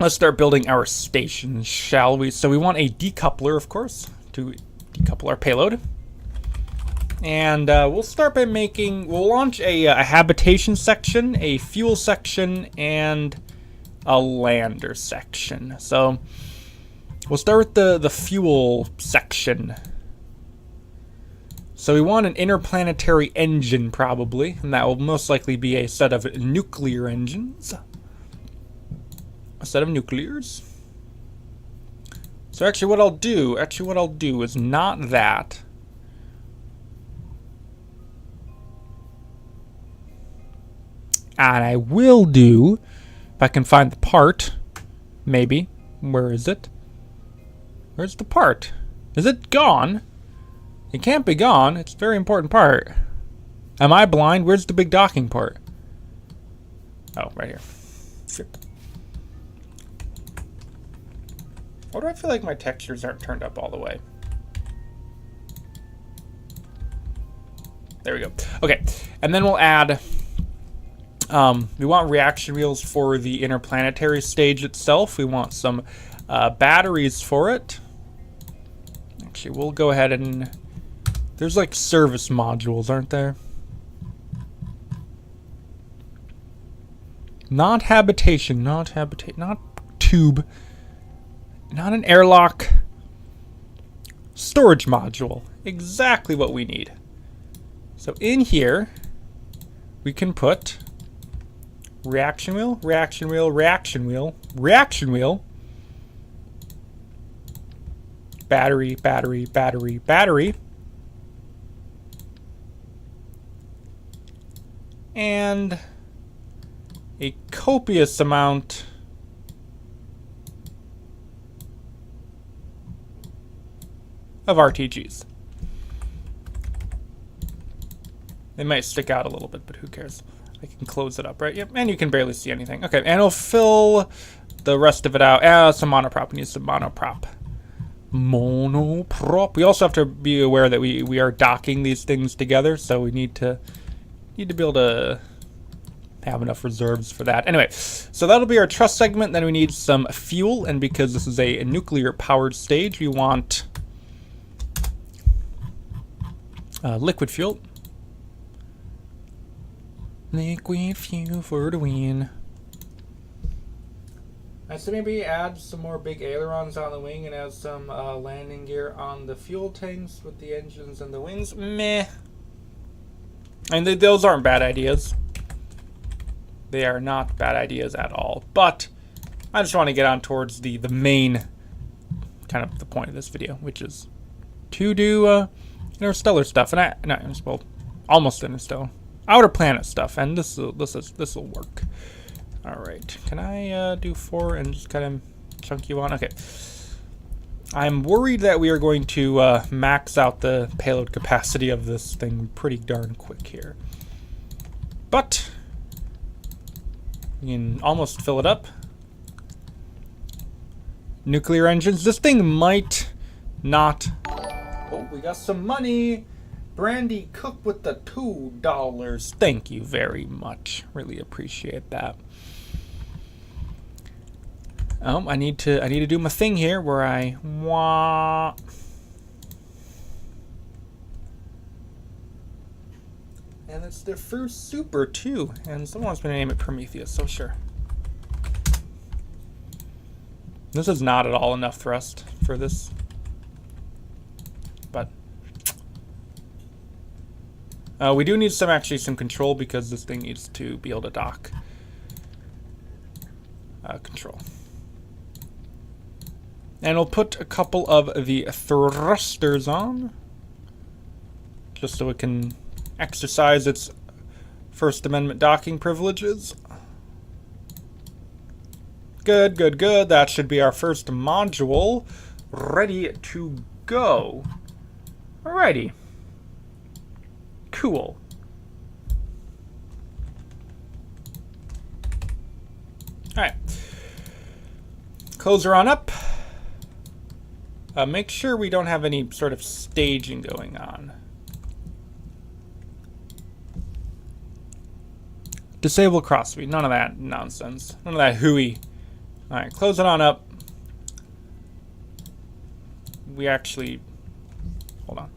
Let's start building our station, shall we? So we want a decoupler, of course, to decouple our payload. And we'll start by we'll launch a habitation section, a fuel section, and a lander section. So We'll start with the fuel section. So we want an interplanetary engine, probably, and that will most likely be a set of nuclear engines. A set of nuclears. So actually what I'll do is not that. And I will do, if I can find the part, maybe. Where is it? Where's the part? Is it gone? It can't be gone. It's a very important part. Am I blind? Where's the big docking part? Oh, right here. Yep. Why do I feel like my textures aren't turned up all the way? There we go. Okay, and then we'll add... we want reaction wheels for the interplanetary stage itself. We want some batteries for it. Actually, we'll go ahead and... There's like service modules, aren't there? Not habitation, not tube. Not an airlock. Storage module. Exactly what we need. So in here, we can put reaction wheel, reaction wheel, reaction wheel, reaction wheel, battery, battery, battery, battery, and a copious amount of RTGs. They might stick out a little bit, but who cares? I can close it up, right? Yep, and you can barely see anything. Okay, and we'll fill the rest of it out. Some monoprop. We need some monoprop. Monoprop. We also have to be aware that we are docking these things together, so we need to be able to have enough reserves for that. Anyway, so that'll be our truss segment. Then we need some fuel, and because this is a nuclear-powered stage, we want liquid fuel. Liquid fuel for the win. So maybe add some more big ailerons on the wing and add some landing gear on the fuel tanks with the engines and the wings. Meh. And those aren't bad ideas. They are not bad ideas at all. But I just want to get on towards the main, kind of the point of this video, which is to do interstellar stuff. And well, almost interstellar. Outer planet stuff, and this will work. All right, can I do 4 and just kind of chunk you on? Okay. I'm worried that we are going to max out the payload capacity of this thing pretty darn quick here, but we can almost fill it up. Nuclear engines. This thing might not. Oh, we got some money. Brandy Cook with the $2. Thank you very much. Really appreciate that. I need to do my thing here where I and it's the first super too. And someone's gonna name it Prometheus, so sure. This is not at all enough thrust for this. But we do need some control because this thing needs to be able to dock. Control. And we'll put a couple of the thrusters on, just so it can exercise its First Amendment docking privileges. Good, good, good. That should be our first module ready to go. Alrighty. Cool. Alright. Close her on up. Make sure we don't have any sort of staging going on. Disable crossfeed. None of that nonsense. None of that hooey. Alright, close it on up. We actually... Hold on.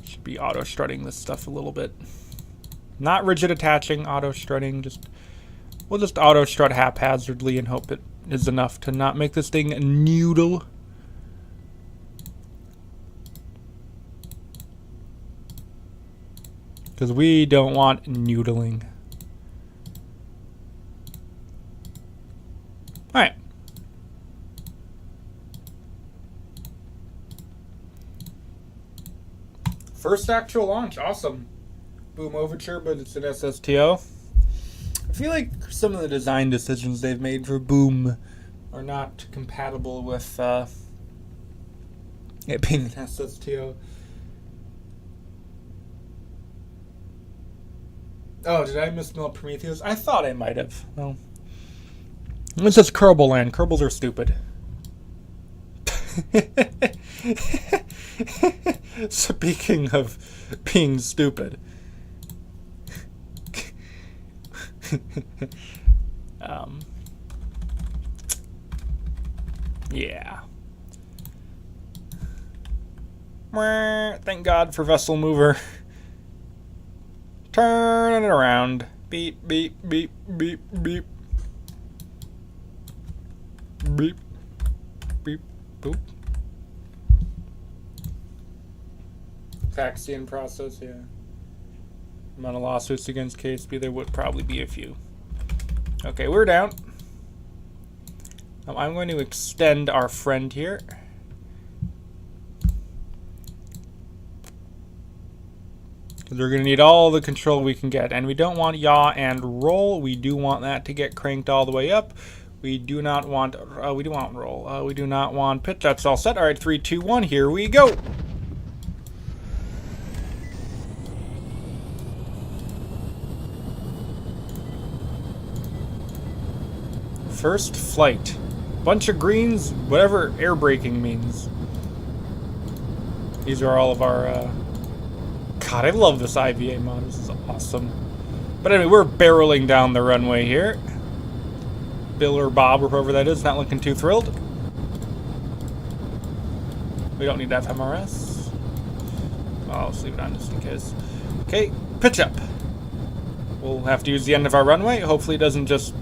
Should be auto-strutting this stuff a little bit. Not rigid attaching, auto-strutting. We'll just auto-strut haphazardly and hope it is enough to not make this thing noodle. Because we don't want noodling. Alright. First actual launch. Awesome. Boom Overture, but it's an SSTO. I feel like some of the design decisions they've made for Boom are not compatible with it being an SSTO. Oh, did I misspell Prometheus? I thought I might have. Well, it's just Kerbal Land. Kerbals are stupid. Speaking of being stupid. Yeah. Thank God for Vessel Mover. Turn it around. Beep, beep, beep, beep, beep. Beep. Beep. Boop. Vaccine process, yeah. Amount of lawsuits against KSP, there would probably be a few. Okay, we're down. I'm going to extend our friend here. Because we're going to need all the control we can get. And we don't want yaw and roll. We do want that to get cranked all the way up. We do not want, we do want roll. We do not want pitch. That's all set. All right, 3, 2, 1, here we go. First flight. Bunch of greens, whatever air braking means. These are all of our, God, I love this IVA mod. This is awesome. But anyway, we're barreling down the runway here. Bill or Bob or whoever that is, not looking too thrilled. We don't need FMRS. I'll just leave it on just in case. Okay, pitch up. We'll have to use the end of our runway. Hopefully it doesn't just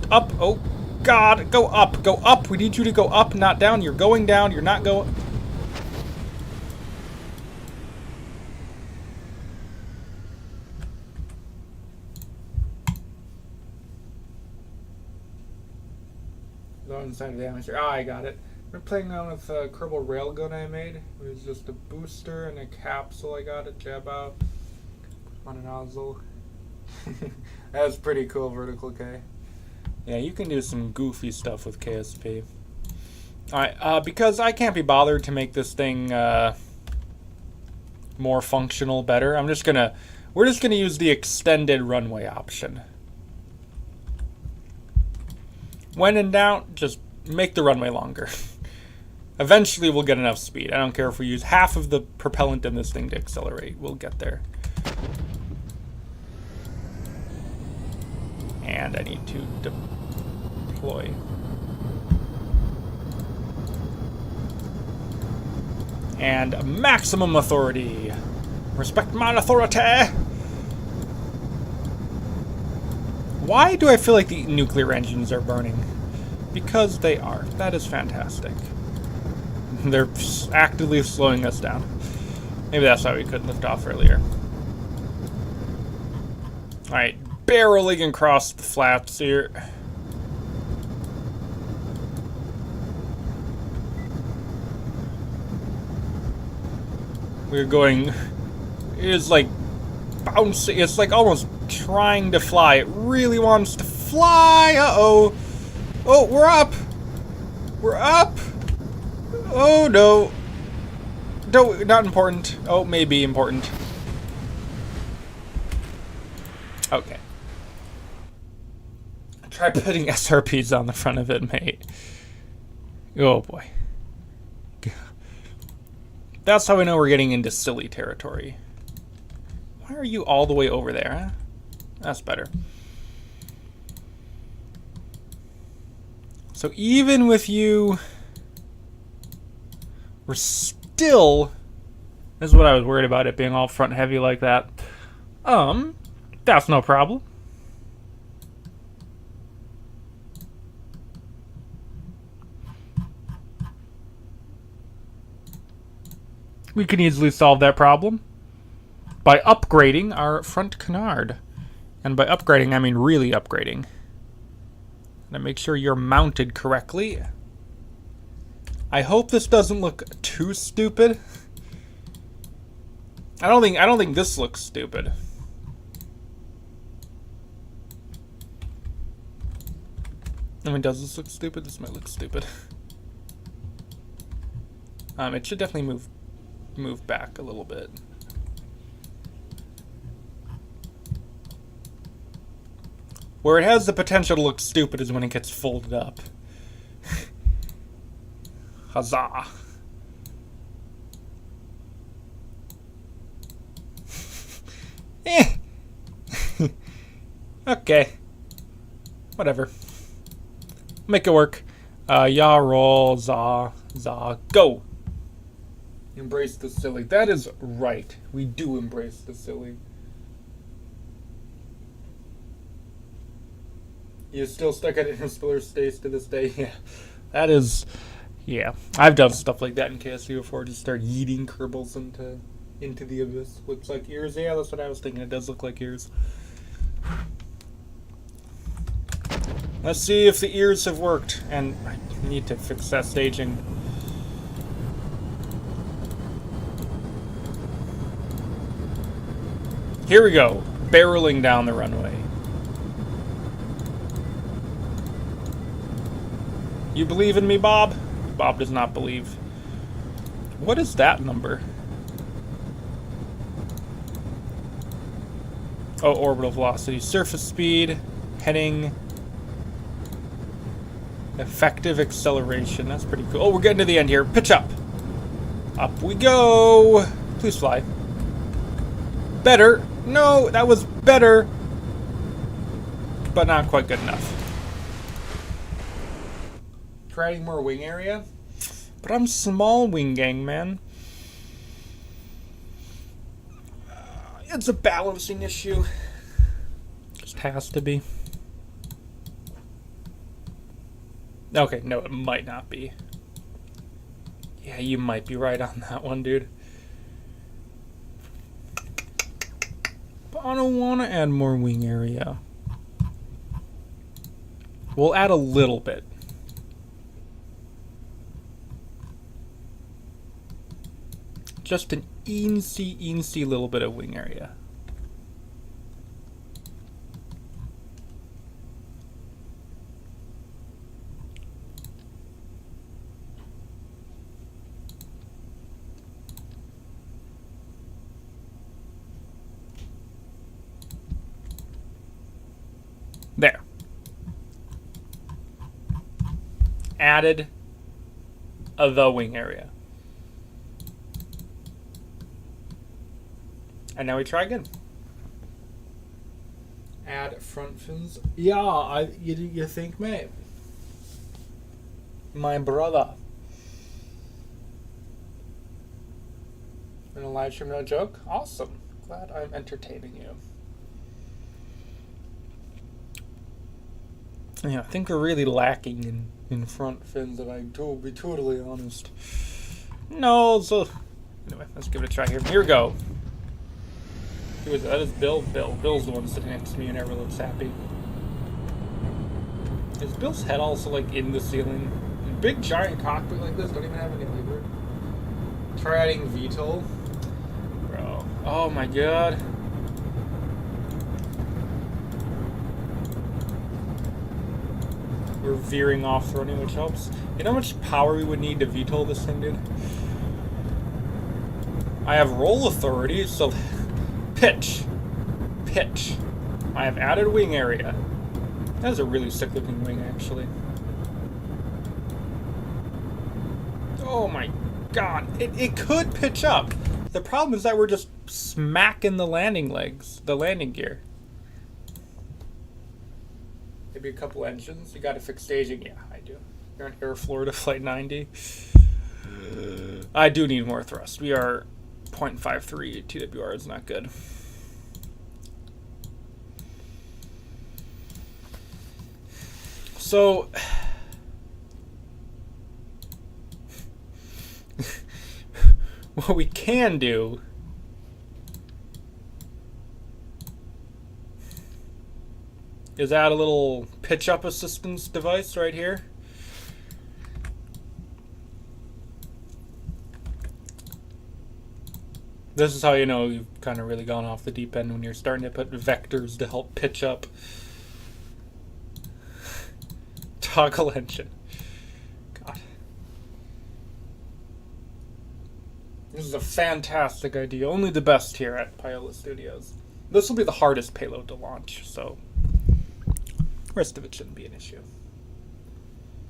up. Oh, God, go up, go up. We need you to go up, not down. You're going down, you're not going. Inside of the atmosphere. Ah, I got it. We're playing around with a Kerbal Railgun I made. It was just a booster and a capsule I got at jab out on a nozzle. That was pretty cool, Vertical K. Yeah, you can do some goofy stuff with KSP. Alright, because I can't be bothered to make this thing more functional, better, we're just gonna use the extended runway option. When in doubt, just make the runway longer. Eventually we'll get enough speed. I don't care if we use half of the propellant in this thing to accelerate. We'll get there. And I need to deploy. And maximum authority. Respect my authority. Why do I feel like the nuclear engines are burning? Because they are. That is fantastic. They're actively slowing us down. Maybe that's why we couldn't lift off earlier. Alright, barreling across the flats here. We're going... It is like bouncing. It's like almost trying to fly. It really wants to fly. Uh-oh. Oh, we're up. We're up. Oh, no. No, not important. Oh, maybe important. Okay. Try putting SRPs on the front of it, mate. Oh, boy. That's how we know we're getting into silly territory. Why are you all the way over there, huh? That's better. So even with you, we're still... This is what I was worried about, it being all front heavy like that. That's no problem. We can easily solve that problem. by upgrading our front canard. And by upgrading, I mean really upgrading. And make sure you're mounted correctly. I hope this doesn't look too stupid. I don't think this looks stupid. I mean, does this look stupid? This might look stupid. It should definitely move back a little bit. Where it has the potential to look stupid is when it gets folded up. Huzzah. Eh. Okay. Whatever. Make it work. Ya roll, za, go. Embrace the silly. That is right. We do embrace the silly. You still stuck at interstellar space to this day? Yeah. That is... Yeah. I've done stuff like that in KSP before. Just start yeeting Kerbals into the abyss. Looks like ears. Yeah, that's what I was thinking. It does look like ears. Let's see if the ears have worked. And I need to fix that staging. Here we go. Barreling down the runway. You believe in me, Bob? Bob does not believe. What is that number? Oh, orbital velocity. Surface speed. Heading. Effective acceleration. That's pretty cool. Oh, we're getting to the end here. Pitch up. Up we go. Please fly. Better. No, that was better. But not quite good enough. Creating more wing area. But I'm small wing gang, man. It's a balancing issue. Just has to be. Okay, no, it might not be. Yeah, you might be right on that one, dude. But I don't want to add more wing area. We'll add a little bit. Just an eensy little bit of wing area. There. Added the wing area. And now we try again. Add front fins. Yeah, you think, mate? My brother. In a live stream, no joke? Awesome. Glad I'm entertaining you. Yeah, I think we're really lacking in front fins, if I to be totally honest. No, so... Anyway, let's give it a try here. Here we go. Who is that? That is Bill. Bill's the one sitting next to me and never looks happy. Is Bill's head also, like, in the ceiling? A big, giant cockpit like this don't even have any lever. Try adding VTOL. Bro. Oh my god. We're veering off throating, which helps. You know how much power we would need to VTOL this thing, dude? I have roll authority, so... Pitch. I have added wing area. That is a really sick looking wing, actually. Oh my god. It could pitch up. The problem is that we're just smacking the landing legs, the landing gear. Maybe a couple engines. You got to fix staging? Yeah, I do. You're on Air Florida Flight 90. I do need more thrust. We are 0.53 TWR is not good. So what we can do is add a little pitch up assistance device right here. This is how you know you've kind of really gone off the deep end, when you're starting to put vectors to help pitch up. Toggle engine. God. This is a fantastic idea. Only the best here at Payload Studios. This will be the hardest payload to launch, so the rest of it shouldn't be an issue.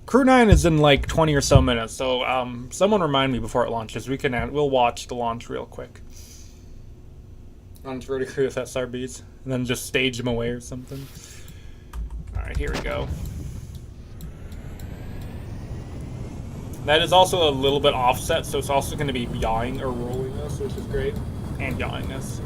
Crew 9 is in like 20 or so minutes, so someone remind me before it launches. We'll watch the launch real quick. Launch vertically with SRBs, and then just stage them away or something. Alright, here we go. That is also a little bit offset, so it's also going to be yawing or rolling us, which is great. And yawing us.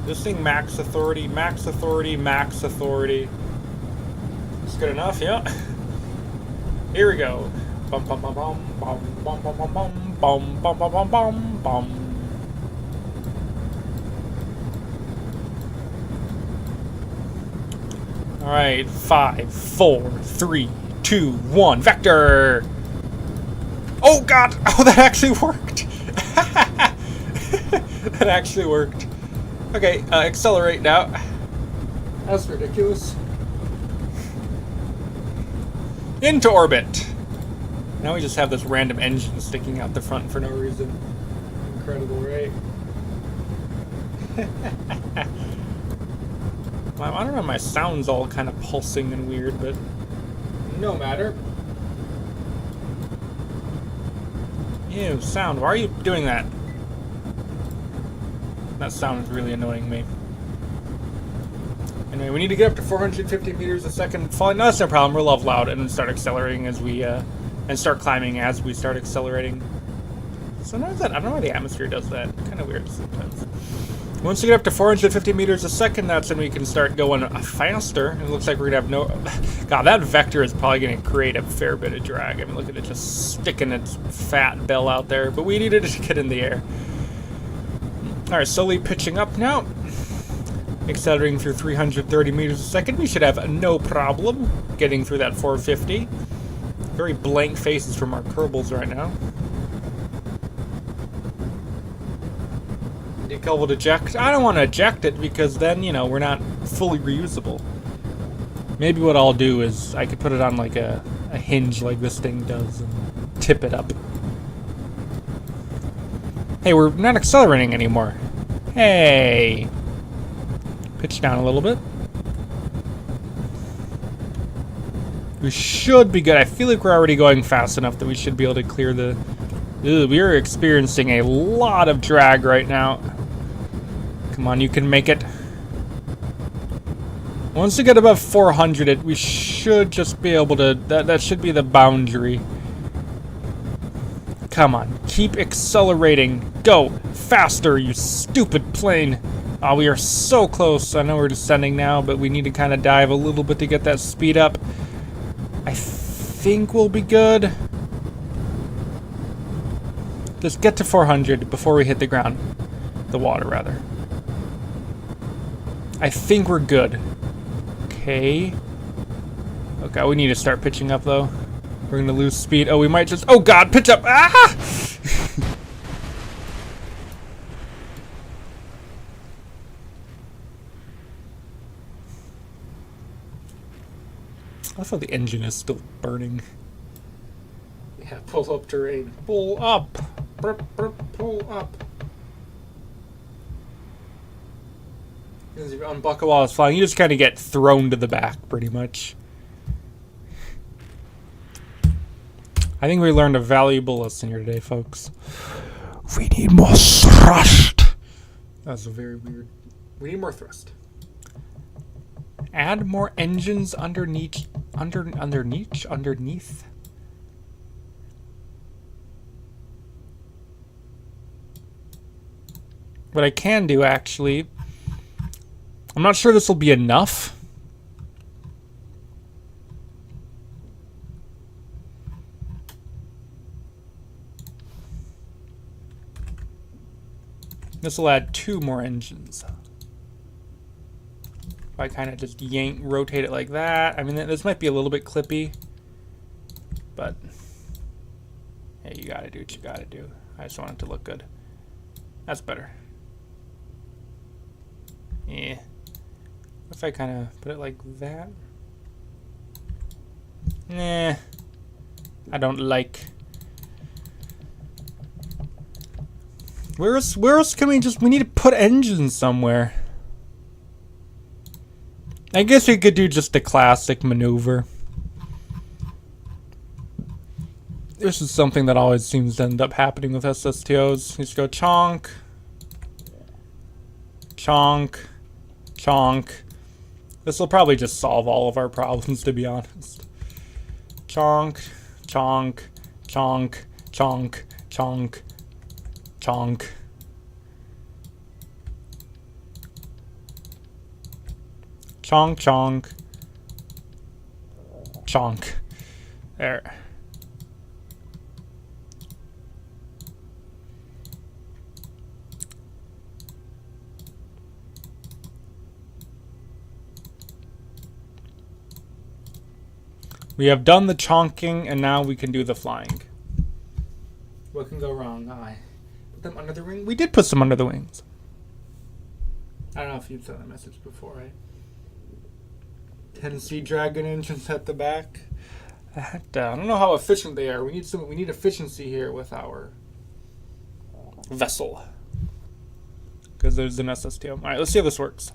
This thing max authority, max authority, max authority. It's good enough, yeah. Here we go. Bum bum bum bum bum bum bum bum bum bum bum bum bum bum. Alright, 5, 4, 3, 2, 1, vector! Oh god! Oh, that actually worked! That actually worked. Okay, accelerate now. That's ridiculous. Into orbit! Now we just have this random engine sticking out the front for no reason. Incredible, right? I don't know, my sound's all kind of pulsing and weird, but no matter. Ew, sound, why are you doing that? That sound is really annoying me. Anyway, we need to get up to 450 meters a second. Falling, no, that's no problem. We're level out and start accelerating as we, and start climbing as we start accelerating. Sometimes that, I don't know why the atmosphere does that. Kind of weird sometimes. Once you get up to 450 meters a second, that's when we can start going faster. It looks like we're gonna have no... God, that vector is probably gonna create a fair bit of drag. I mean, look at it just sticking its fat bell out there. But we needed it to get in the air. Alright, slowly pitching up now. Accelerating through 330 meters a second. We should have no problem getting through that 450. Very blank faces from our Kerbals right now. Decoupled eject. I don't want to eject it because then, you know, we're not fully reusable. Maybe what I'll do is I could put it on like a hinge like this thing does and tip it up. Hey, we're not accelerating anymore. Hey! Pitch down a little bit. We should be good. I feel like we're already going fast enough that we should be able to clear the... Ew, we are experiencing a lot of drag right now. Come on, you can make it. Once we get above 400, we should just be able to... That should be the boundary. Come on, keep accelerating. Go faster, you stupid plane. Oh, we are so close. I know we're descending now, but we need to kind of dive a little bit to get that speed up. I think we'll be good. Just get to 400 before we hit the ground. The water, rather. I think we're good. Okay. Okay, we need to start pitching up, though. We're gonna lose speed. Oh, we might just... Oh, God! Pitch up! Ah! I thought the engine is still burning. Yeah, pull up terrain. Pull up! Pull up! As you unbuckle while it's flying, you just kind of get thrown to the back, pretty much. I think we learned a valuable lesson here today, folks. We need more thrust! That's a very weird... We need more thrust. Add more engines underneath... Underneath? What I can do, actually... I'm not sure this will be enough. This will add 2 more engines. If I kind of just rotate it like that. I mean, this might be a little bit clippy, but hey, you gotta do what you gotta do. I just want it to look good. That's better. Yeah. If I kind of put it like that. Nah. I don't like. Where else can we need to put engines somewhere. I guess we could do just a classic maneuver. This is something that always seems to end up happening with SSTOs. You just go chonk, chonk, chonk. This will probably just solve all of our problems, to be honest. Chonk, chonk, chonk, chonk, chonk, chonk. Chonk, chonk, chonk. There. We have done the chonking, and now we can do the flying. What can go wrong? I put them under the wing. We did put some under the wings. I don't know if you've sent a message before, right? Tennessee Dragon engines at the back. I don't know how efficient they are. We need efficiency here with our vessel. Because there's an SSTO. Alright, let's see how this works.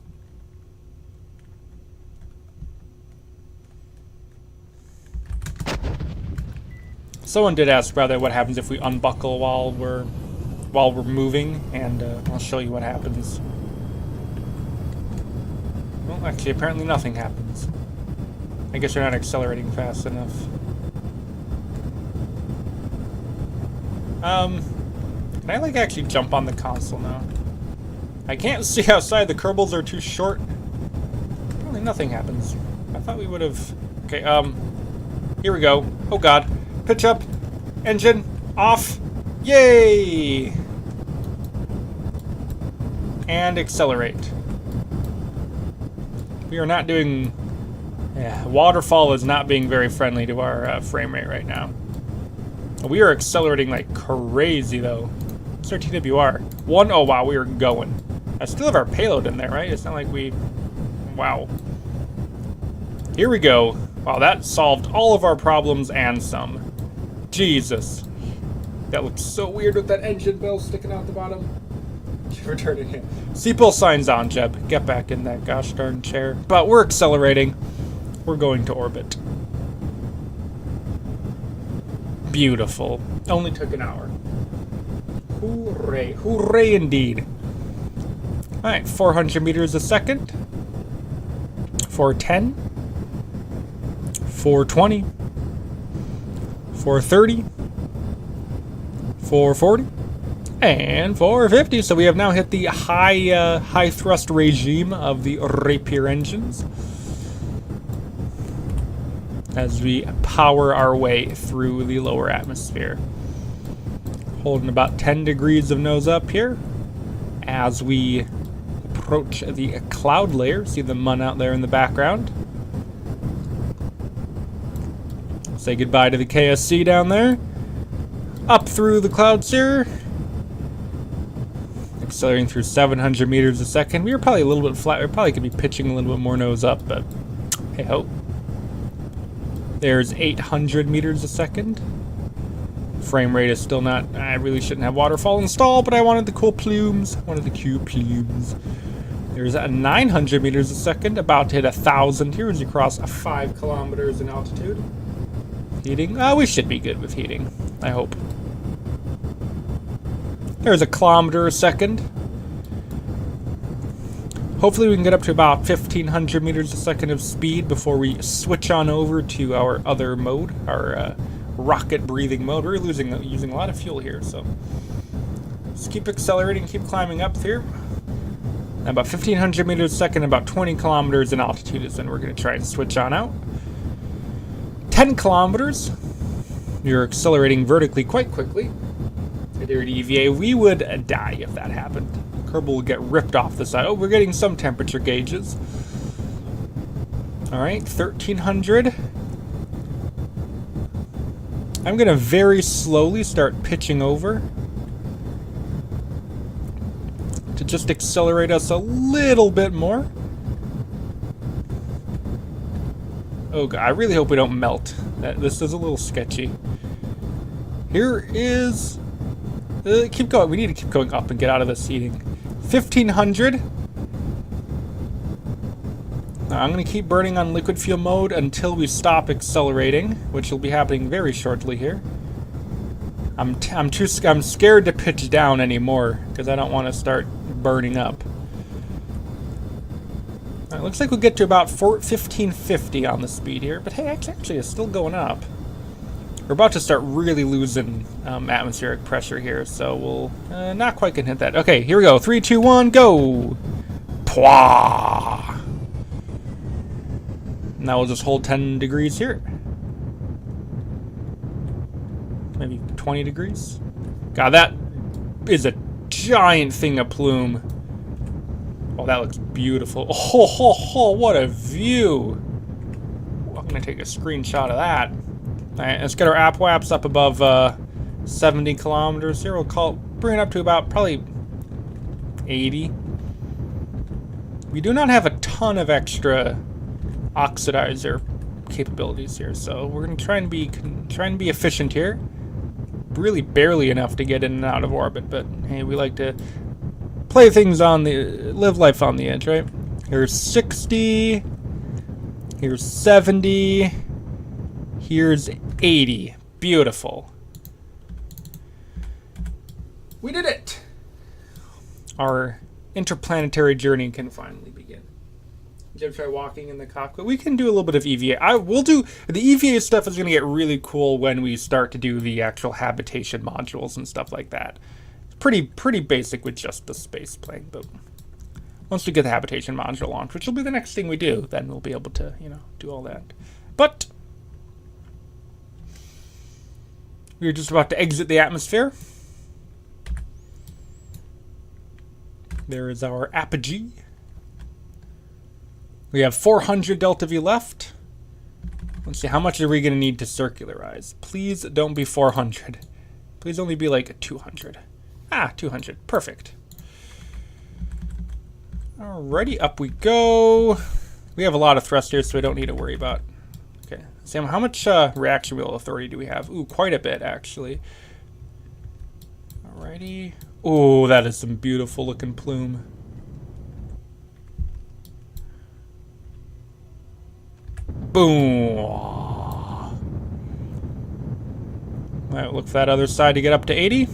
Someone did ask rather what happens if we unbuckle while we're moving, and I'll show you what happens. Well, actually, apparently nothing happens. I guess you're not accelerating fast enough. Can I like actually jump on the console now? I can't see outside. The kerbals are too short. Apparently nothing happens. I thought we would have. Okay. Here we go. Oh God. Pitch up. Engine off. Yay! And accelerate. We are not doing. Yeah, waterfall is not being very friendly to our frame rate right now. We are accelerating like crazy though. What's our TWR? 1. Oh wow, we are going. I still have our payload in there, right? It's not like we. Wow. Here we go. Wow, that solved all of our problems and some. Jesus. That looks so weird with that engine bell sticking out the bottom. Return it in. Seatbelt signs on, Jeb. Get back in that gosh darn chair. But we're accelerating. We're going to orbit. Beautiful. Only took an hour. Hooray. Hooray indeed. Alright, 400 meters a second. 410. 420. 430. 440. And 450. So we have now hit the high thrust regime of the Rapier engines as we power our way through the lower atmosphere. Holding about 10 degrees of nose up here as we approach the cloud layer. See the mun out there in the background. Say goodbye to the KSC down there. Up through the clouds here. Accelerating through 700 meters a second. We were probably a little bit flat. We probably could be pitching a little bit more nose up, but hey ho. There's 800 meters a second. Frame rate is still not. I really shouldn't have waterfall installed, but I wanted the cool plumes. There's 900 meters a second. About to hit 1,000 here as you cross 5 kilometers in altitude. Heating. We should be good with heating. I hope. There's 1 kilometer a second. Hopefully we can get up to about 1,500 meters a second of speed before we switch on over to our other mode, our rocket breathing mode. We're using a lot of fuel here, so just keep accelerating, keep climbing up here. And about 1,500 meters a second, about 20 kilometers in altitude is when we're going to try and switch on out. 10 kilometers. You're accelerating vertically quite quickly. Dear EVA, we would die if that happened. Kerbal will get ripped off the side. Oh, we're getting some temperature gauges. Alright, 1300. I'm gonna very slowly start pitching over to just accelerate us a little bit more. Oh god, I really hope we don't melt. This is a little sketchy. Here is... keep going. We need to keep going up and get out of this heating. 1500. I'm going to keep burning on liquid fuel mode until we stop accelerating, which will be happening very shortly here. I'm scared to pitch down anymore because I don't want to start burning up. It looks like we'll get to about 1550 on the speed here, but hey, actually it's still going up. We're about to start really losing atmospheric pressure here, so we'll not quite gonna hit that. Okay, here we go. 3, 2, 1, go! Pwah! Now we'll just hold 10 degrees here. Maybe 20 degrees. God, that is a giant thing of plume. Oh, that looks beautiful. Oh, ho, ho, what a view! I'm gonna take a screenshot of that. Alright, let's get our app-waps up above 70 kilometers here. We'll bring it up to about probably 80. We do not have a ton of extra oxidizer capabilities here, so we're gonna try and be efficient here. Really barely enough to get in and out of orbit, but hey, we like to play things live life on the edge, right? Here's 60. Here's 70. Here's 80. Beautiful. We did it! Our interplanetary journey can finally begin. Did you ever try walking in the cockpit? We can do a little bit of EVA. We'll do the EVA stuff is going to get really cool when we start to do the actual habitation modules and stuff like that. It's pretty basic with just the space plane, but once we get the habitation module launched, which will be the next thing we do, then we'll be able to, do all that. But we're just about to exit the atmosphere. There is our apogee. We have 400 delta V left. Let's see, how much are we going to need to circularize? Please don't be 400. Please only be like 200. Ah, 200. Perfect. Alrighty, up we go. We have a lot of thrust here, so we don't need to worry about. Okay, Sam, how much reaction wheel authority do we have? Ooh, quite a bit, actually. Alrighty. Ooh, that is some beautiful looking plume. Boom. Alright, look for that other side to get up to 80.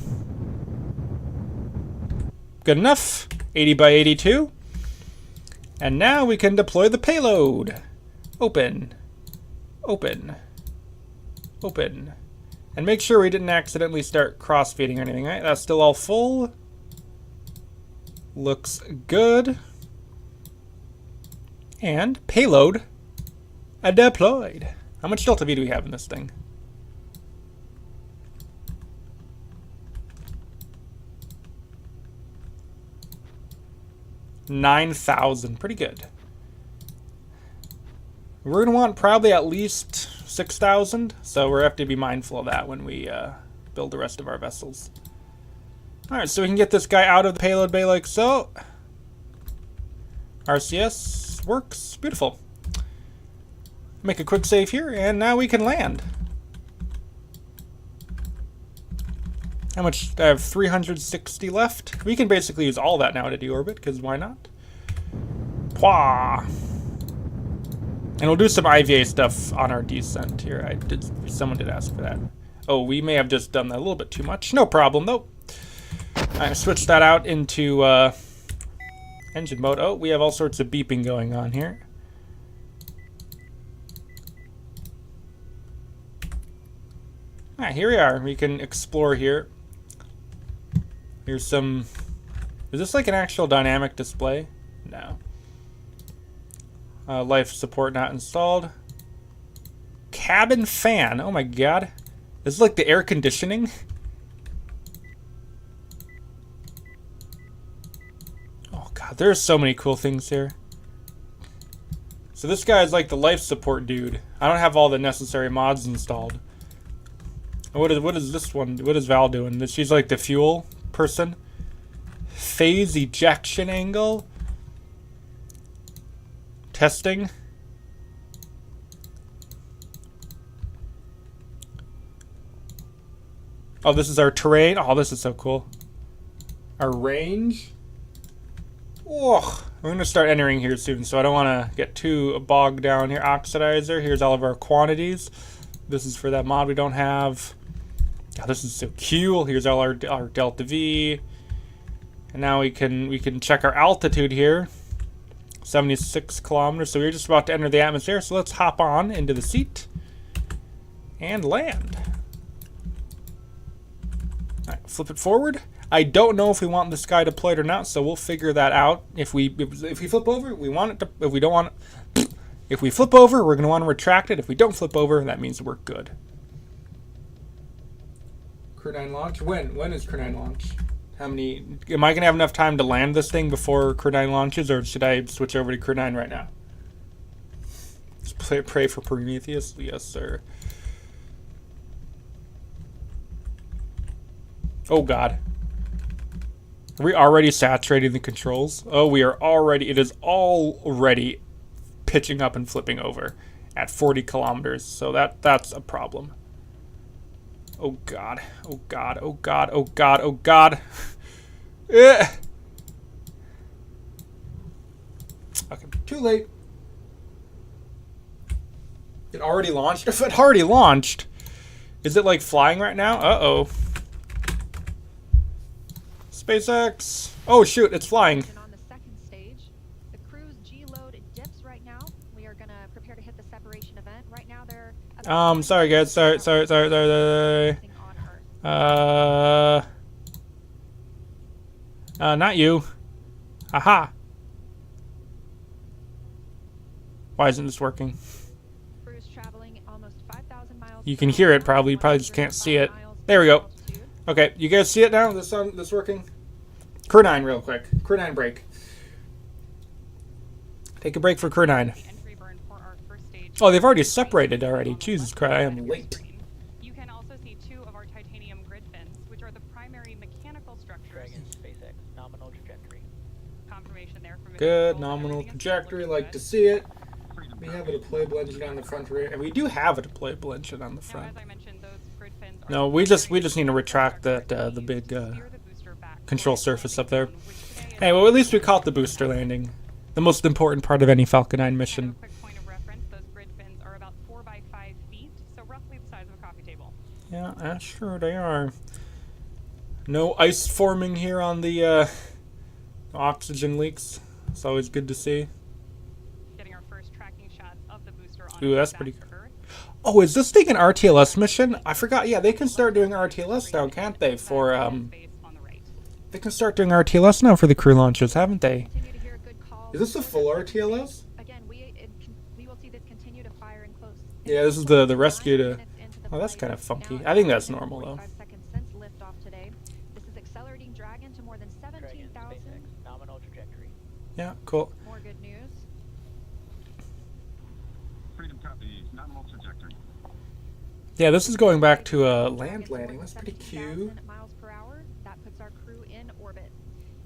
Good enough. 80 by 82. And now we can deploy the payload. Open. Open. Open. And make sure we didn't accidentally start cross-feeding or anything, right? That's still all full. Looks good. And payload deployed. How much delta V do we have in this thing? $9,000. Pretty good. We're going to want probably at least 6,000, so we're going to have to be mindful of that when we build the rest of our vessels. Alright, so we can get this guy out of the payload bay like so. RCS works. Beautiful. Make a quick save here, and now we can land. How much? I have 360 left. We can basically use all that now to deorbit, because why not? Pwah! And we'll do some IVA stuff on our descent here. Someone did ask for that. Oh, we may have just done that a little bit too much. No problem, though. I switched that out into engine mode. Oh, we have all sorts of beeping going on here. Ah, here we are. We can explore here. Here's some... Is this like an actual dynamic display? No. Life support not installed. Cabin fan. Oh my god. This is like the air conditioning. There's so many cool things here. So this guy is like the life support dude. I don't have all the necessary mods installed. What is this one? What is Val doing? She's like the fuel person. Phase ejection angle. Testing. Oh, this is our terrain. Oh, this is so cool. Our range. Oh, we're going to start entering here soon, so I don't want to get too bogged down here. Oxidizer. Here's all of our quantities. This is for that mod we don't have. Oh, this is so cool. Here's all our delta V. And now we can check our altitude here. 76 kilometers. So we're just about to enter the atmosphere. So let's hop on into the seat and land. All right, flip it forward. I don't know if we want this guy deployed or not, so we'll figure that out. If we flip over, we want it to. If we don't want it, if we flip over, we're going to want to retract it. If we don't flip over, that means we're good. Crew 9 launch. When is Crew 9 launch? How many? Am I going to have enough time to land this thing before Crew 9 launches, or should I switch over to Crew 9 right now? Just pray for Prometheus. Yes, sir. Oh God. Are we already saturating the controls? Oh, we are already. It is already pitching up and flipping over at 40 kilometers. So that's a problem. Oh God. Oh God. Oh God. Oh God. Oh God. Okay, too late. It already launched? If it already launched, is it like flying right now? Uh-oh. SpaceX. Oh shoot, it's flying. On the second stage, the crew's G-load dips right now. We are gonna prepare to hit the separation event. Right now they're sorry guys, sorry. Not you. Haha. Why isn't this working? Crew's traveling almost 5,000 miles. You can hear it probably. You probably just can't see it. There we go. Okay, you guys see it now? This working? Crew 9 real quick. Crew 9 break. Take a break for Crew 9. Oh, they've already separated already. Jesus Christ, I am late. You can also see two of our titanium grid fins, which are the primary mechanical structures. SpaceX nominal trajectory. Confirmation there from Good nominal trajectory. Like to see it. We have a deployable engine on the front rear, and we do have a deployable engine on the front. No, we just need to retract that the big control surface up there. Hey, well at least we caught the booster landing, the most important part of any Falcon 9 mission. Quick point of reference: those grid fins are about 4 by 5 feet, so roughly the size of a coffee table. Yeah, sure they are. No ice forming here on the oxygen leaks. It's always good to see. Getting our first tracking shots of the booster on. Ooh, that's pretty good. Oh, is this thing an RTLS mission? I forgot. Yeah, they can start doing RTLS now, can't they? For they can start doing RTLS now for the crew launches, haven't they? Is this a full RTLS? Again, we will see this continue to fire and close. Yeah, this is the rescue to. Oh, that's kind of funky. I think that's normal though. 45 seconds since liftoff today. This is accelerating Dragon to more than 17,000. Nominal trajectory. Yeah, cool. More good news. Freedom copy, nominal trajectory. Yeah, this is going back to a land landing. That's pretty cute. 17,000 miles per hour. That puts our crew in orbit.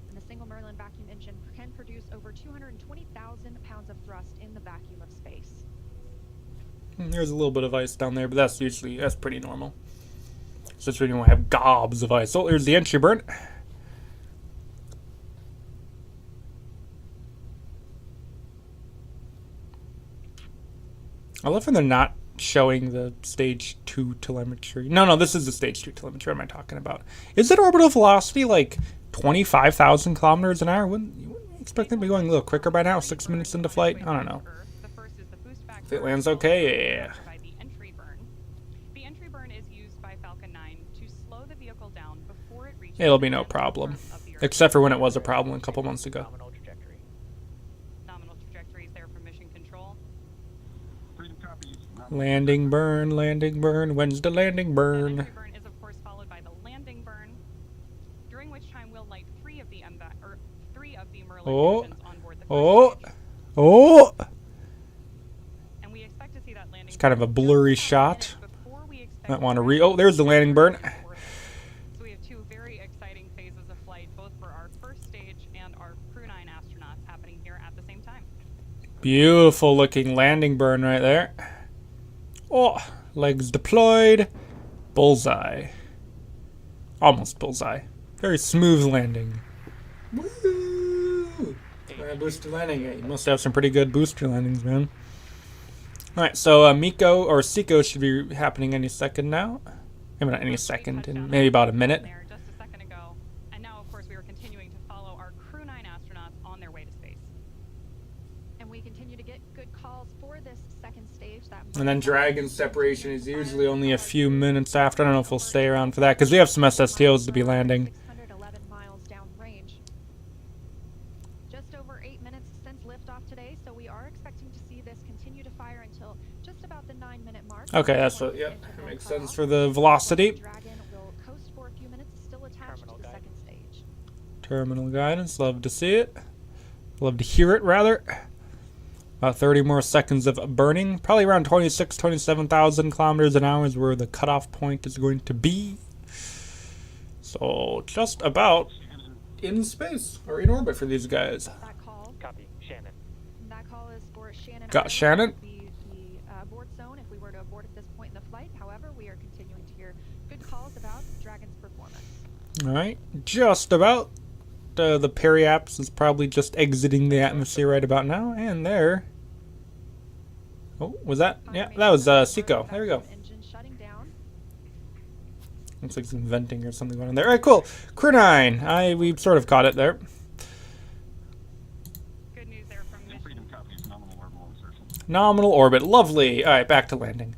And the single Merlin vacuum engine can produce over 220,000 pounds of thrust in the vacuum of space. There's a little bit of ice down there, but that's pretty normal. Since we don't have gobs of ice. Oh, there's the entry burn. I love when they're not showing the stage 2 telemetry. No, this is the stage 2 telemetry. What am I talking about? Is it orbital velocity like 25,000 kilometers an hour? You wouldn't expect them to be going a little quicker by now, 6 minutes into flight? I don't know. If it lands okay, yeah. The entry burn is used by Falcon 9 to slow the vehicle down before it reaches. It'll be no problem. Except for when it was a problem a couple months ago. Nominal trajectory. Nominal trajectory is there for mission control. Freedom copy. Landing burn, landing burn. When's the landing The burn? entry burn is of course followed by the landing burn, during which time we'll light three of the 3 of the Merlin Oh. engines on board the first Oh. stage. Oh! And we expect to see that landing. It's kind of a just blurry about a shot. minute before we expect Might want to Dragon oh, there's the landing burn. to orbit. So we have 2 very exciting phases of flight, both for our first stage and our Crew 9 astronauts happening here at the same time. Beautiful looking landing burn right there. Oh, legs deployed. Bullseye. Almost bullseye. Very smooth landing. Woo! Booster landing. Yeah, you must have some pretty good booster landings, man. Alright, so Miko or Seiko should be happening any second now. Maybe not any First we second, touched in down maybe on about a the minute. there just a second ago. And now, of course, we are continuing to follow our Crew 9 astronauts on their way to space. And we continue to get good calls for this second stage. That And then Dragon separation is usually only a few minutes after. I don't know if we'll stay around for that because we have some SSTOs to be landing. 611 miles downrange. Just over 8 minutes since liftoff today, so we are expecting to see this continue to fire until just about the 9-minute mark. Okay, that's what, yeah, that makes sense for the velocity. Dragon will coast for a few minutes, still attached Terminal to the guidance. second stage. Terminal guidance, love to see it. Love to hear it, rather. About 30 more seconds of burning. Probably around 26, 27,000 kilometers an hour is where the cutoff point is going to be. So, just about in space, or in orbit for these guys. That call, Copy. Shannon. that call is for Shannon. Got Island. Shannon. That would be the abort zone if we were to abort at this point in the flight. However, we are continuing to hear good calls about Dragon's performance. Alright, just about. The periaps is probably just exiting the atmosphere right about now, and there. Oh, was that? Yeah, that was Seiko. There we go. Engine shutting down. Looks like some venting or something going on there. Alright, cool. Crew 9. We sort of caught it there. Good news there from mission. Freedom copies, nominal orbital insertion. Nominal orbit. Lovely. Alright, back to landing.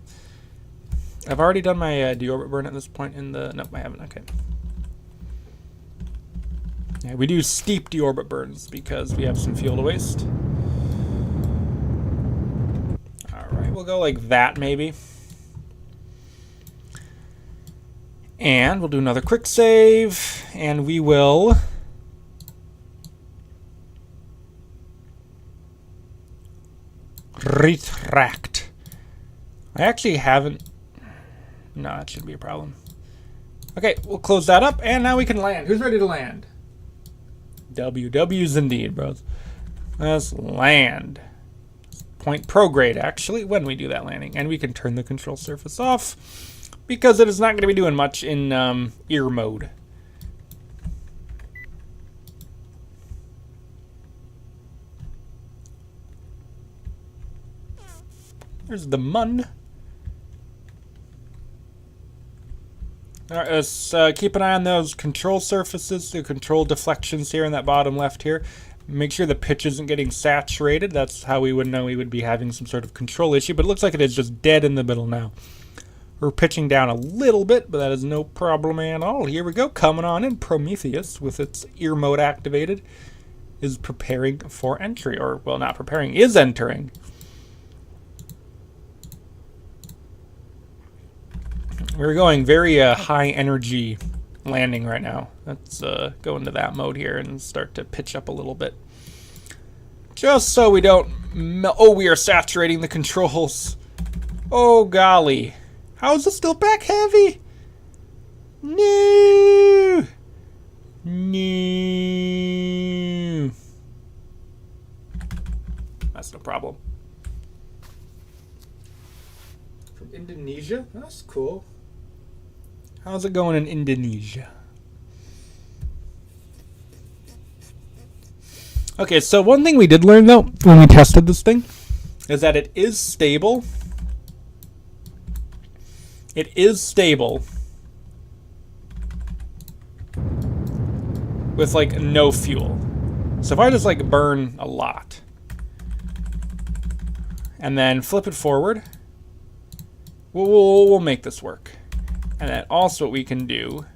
I've already done my deorbit burn at this point in the... Nope, I haven't. Okay. Yeah, we do steep deorbit burns because we have some fuel to waste. Alright, we'll go like that maybe. And we'll do another quick save. And we will... retract. I actually haven't... No, that shouldn't be a problem. Okay, we'll close that up, and now we can land. Who's ready to land? W's indeed, bros. Let's land. Point prograde, actually, when we do that landing. And we can turn the control surface off, because it is not going to be doing much in ear mode. There's the mun. Alright, let's keep an eye on those control surfaces, the control deflections here in that bottom left here. Make sure the pitch isn't getting saturated. That's how we would know we would be having some sort of control issue, but it looks like it is just dead in the middle now. We're pitching down a little bit, but that is no problem at all. Here we go, coming on in. Prometheus, with its ear mode activated, is preparing for entry, or, well, not preparing, is entering. We're going very high energy landing right now. Let's go into that mode here and start to pitch up a little bit. Just so we don't... Oh, we are saturating the controls. Oh, golly. How is it still back heavy? No! No! That's no problem. From Indonesia? That's cool. How's it going in Indonesia? Okay, so one thing we did learn, though, when we tested this thing, is that it is stable. It is stable with, like, no fuel. So if I just, like, burn a lot and then flip it forward, we'll make this work. And then also what we can do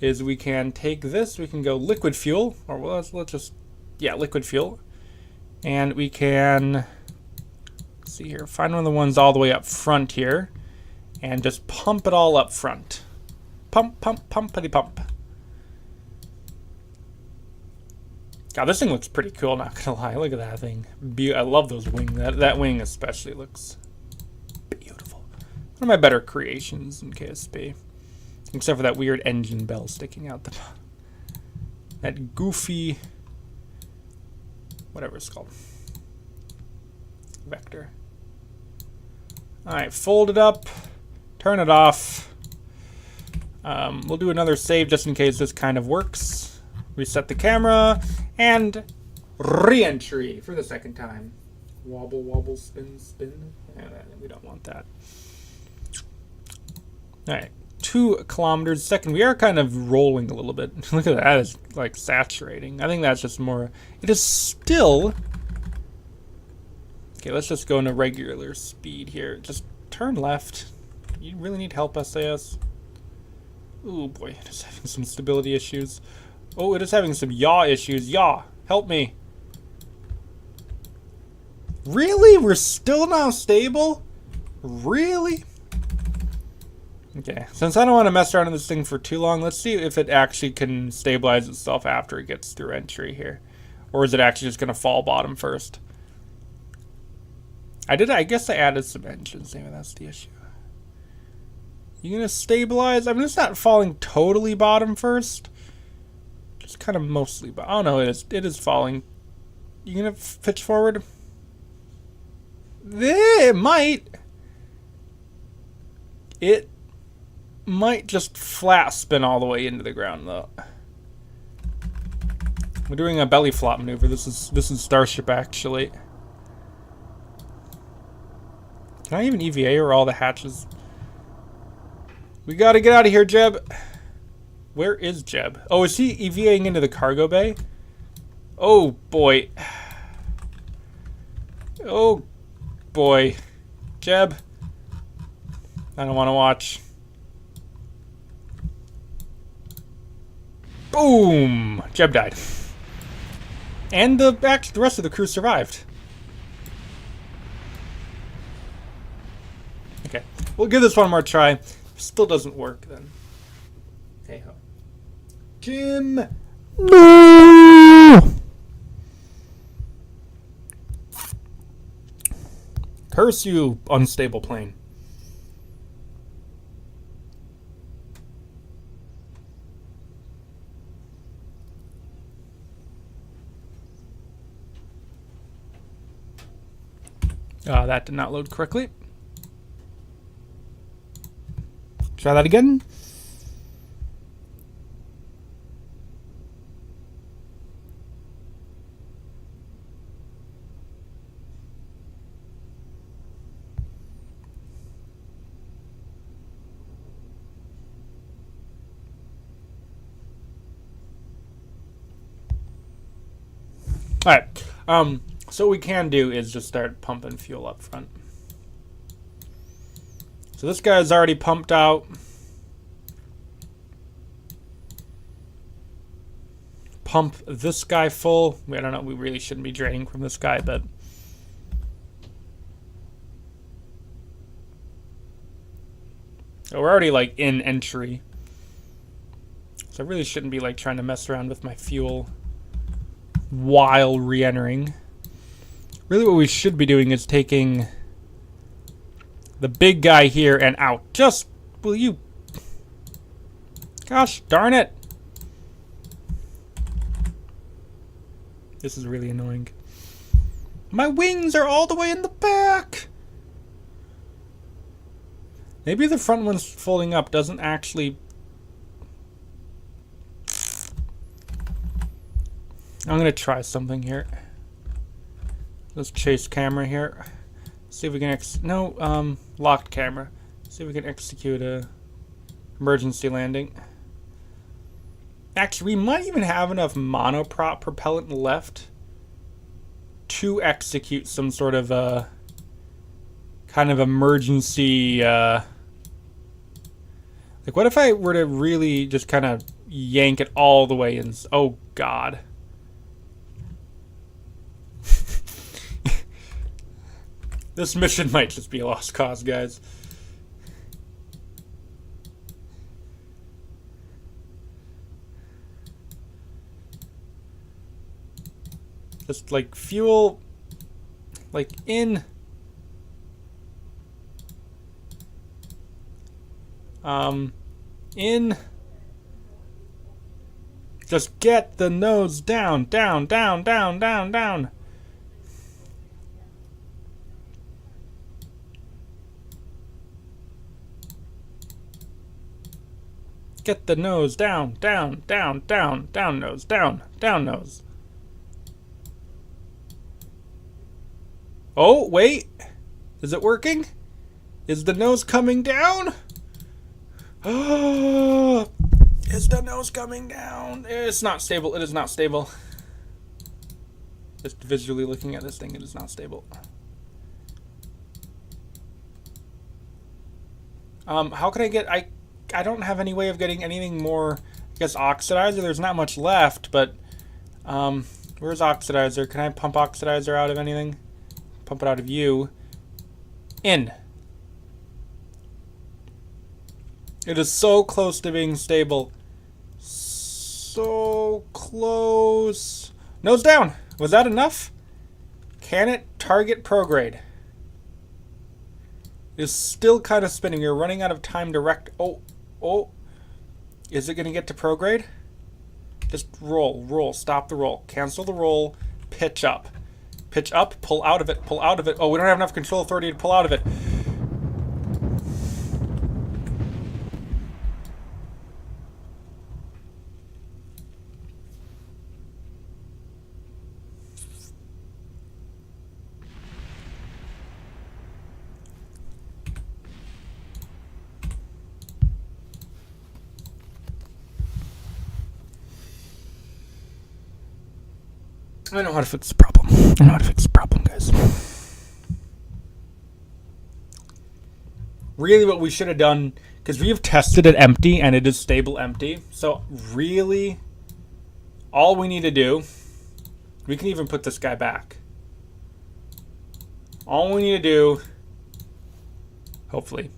is we can take this, we can go liquid fuel, or well, let's just, yeah, liquid fuel. And we can, let's see here, find one of the ones all the way up front here, and just pump it all up front. Pump, pump, pumpity pump. God, this thing looks pretty cool, not gonna lie. Look at that thing. I love those wings. That wing especially looks beautiful. One of my better creations in KSP. Except for that weird engine bell sticking out the bottom. That goofy... whatever it's called. Vector. Alright, fold it up. Turn it off. We'll do another save just in case this kind of works. Reset the camera. And reentry for the second time. Wobble, wobble, spin, spin. Yeah, we don't want that. Alright. 2 kilometers a second. We are kind of rolling a little bit. Look at that. It's like saturating. I think that's just more... It is still... Okay, let's just go into regular speed here. Just turn left. You really need help, SAS? Oh boy, it is having some stability issues. Oh, it is having some yaw issues. Yaw, help me. Really? We're still not stable? Really? Okay, since I don't want to mess around in this thing for too long, let's see if it actually can stabilize itself after it gets through entry here. Or is it actually just going to fall bottom first? I guess I added some engines. Maybe that's the issue. You going to stabilize? I mean, it's not falling totally bottom first. Just kind of mostly, but oh no, it is falling. You going to pitch forward? It might. It might just flat spin all the way into the ground though. We're doing a belly flop maneuver. This is Starship actually. Can I even EVA or all the hatches? We gotta get out of here, Jeb. Where is Jeb? Oh, is he EVAing into the cargo bay? Oh boy. Oh boy. Jeb. I don't want to watch. Boom! Jeb died. And the rest of the crew survived. Okay, we'll give this one more try. If it still doesn't work, then hey ho. Jim! No! Curse you, unstable plane. That did not load correctly. Try that again. Alright. So what we can do is just start pumping fuel up front. So this guy's already pumped out. Pump this guy full. I don't know, we really shouldn't be draining from this guy, but... Oh, we're already like in entry. So I really shouldn't be like trying to mess around with my fuel while re-entering. Really what we should be doing is taking the big guy here and out. Just, will you... Gosh darn it. This is really annoying. My wings are all the way in the back. Maybe the front one's folding up doesn't actually... I'm going to try something here. Let's chase camera here. See if we can locked camera. See if we can execute a emergency landing. Actually, we might even have enough monoprop propellant left to execute some sort of kind of emergency like what if I were to really just kind of yank it all the way in? Oh god. This mission might just be a lost cause, guys. Just like fuel, like in. In. Just get the nose down, down, down, down, down, down. Get the nose down, down, down, down, down nose, down, down nose. Oh, wait. Is it working? Is the nose coming down? Oh, is the nose coming down? It's not stable. It is not stable. Just visually looking at this thing, it is not stable. How can I get... I don't have any way of getting anything more, I guess, oxidizer. There's not much left, but where's oxidizer? Can I pump oxidizer out of anything? Pump it out of you. In. It is so close to being stable. So close. Nose down. Was that enough? Can it target prograde? It is still kind of spinning. You're running out of time to Oh. Is it going to get to prograde? Just roll. Stop the roll. Cancel the roll. Pitch up. Pitch up. Pull out of it. Pull out of it. Oh, we don't have enough control authority to pull out of it. I know how to fix the problem. I know how to fix the problem, guys. Really what we should have done, because we have tested it empty and it is stable empty. So really, all we need to do, we can even put this guy back. All we need to do, hopefully,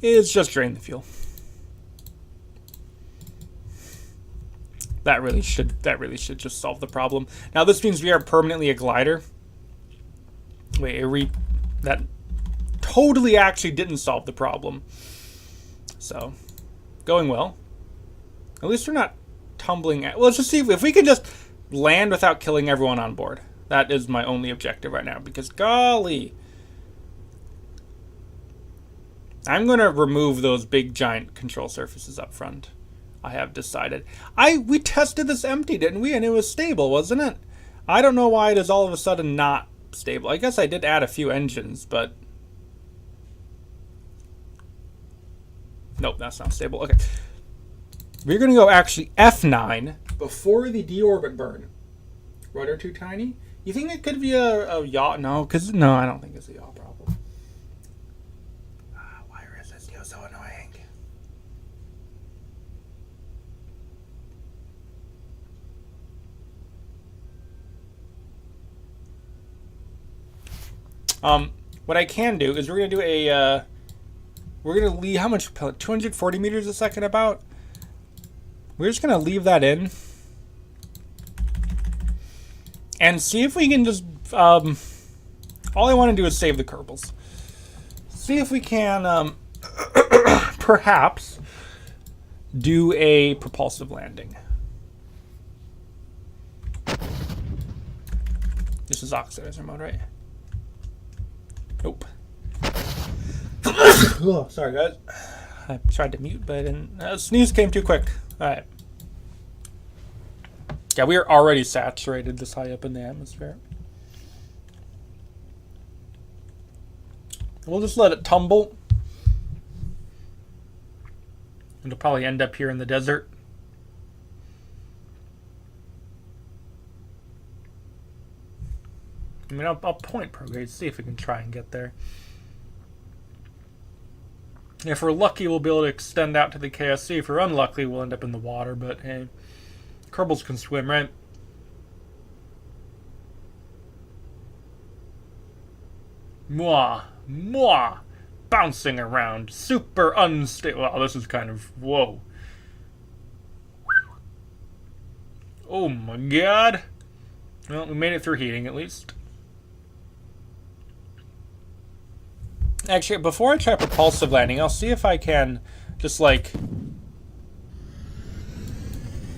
is just drain the fuel. That really should just solve the problem. Now this means we are permanently a glider. Wait, that totally actually didn't solve the problem. So, going well. At least we're not tumbling at... Well, let's just see if we can just land without killing everyone on board. That is my only objective right now, because golly. I'm going to remove those big giant control surfaces up front. I have decided. We tested this empty, didn't we? And it was stable, wasn't it? I don't know why it is all of a sudden not stable. I guess I did add a few engines, but... Nope, that's not stable. Okay. We're going to go actually F9 before the deorbit burn. Rudder too tiny? You think it could be a yaw? No, because... No, I don't think it's a yaw problem. Why is this so annoying? What I can do is we're going to do a, we're going to leave, how much, 240 meters a second about? We're just going to leave that in. And see if we can just, all I want to do is save the Kerbals. See if we can, perhaps, do a propulsive landing. This is oxidizer mode, right? Nope. Oh, sorry, guys. I tried to mute, but I didn't. Sneeze came too quick. Alright. Yeah, we are already saturated this high up in the atmosphere. We'll just let it tumble. It'll probably end up here in the desert. I mean, I'll point prograde, see if we can try and get there. If we're lucky, we'll be able to extend out to the KSC. If we're unlucky, we'll end up in the water, but hey, Kerbals can swim, right? Mwah, mwah, bouncing around, super unstable. Wow, this is kind of, whoa. Oh my god. Well, we made it through heating at least. Actually, before I try propulsive landing, I'll see if I can just like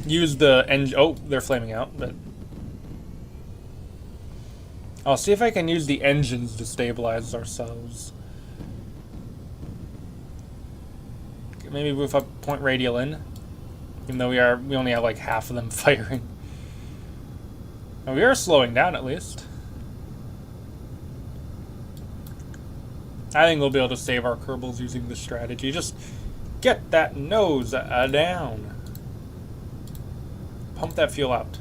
use the engine. Oh, they're flaming out, but I'll see if I can use the engines to stabilize ourselves. Maybe move up point radial in, even though we only have like half of them firing. And we are slowing down at least. I think we'll be able to save our Kerbals using this strategy. Just get that nose down. Pump that fuel out.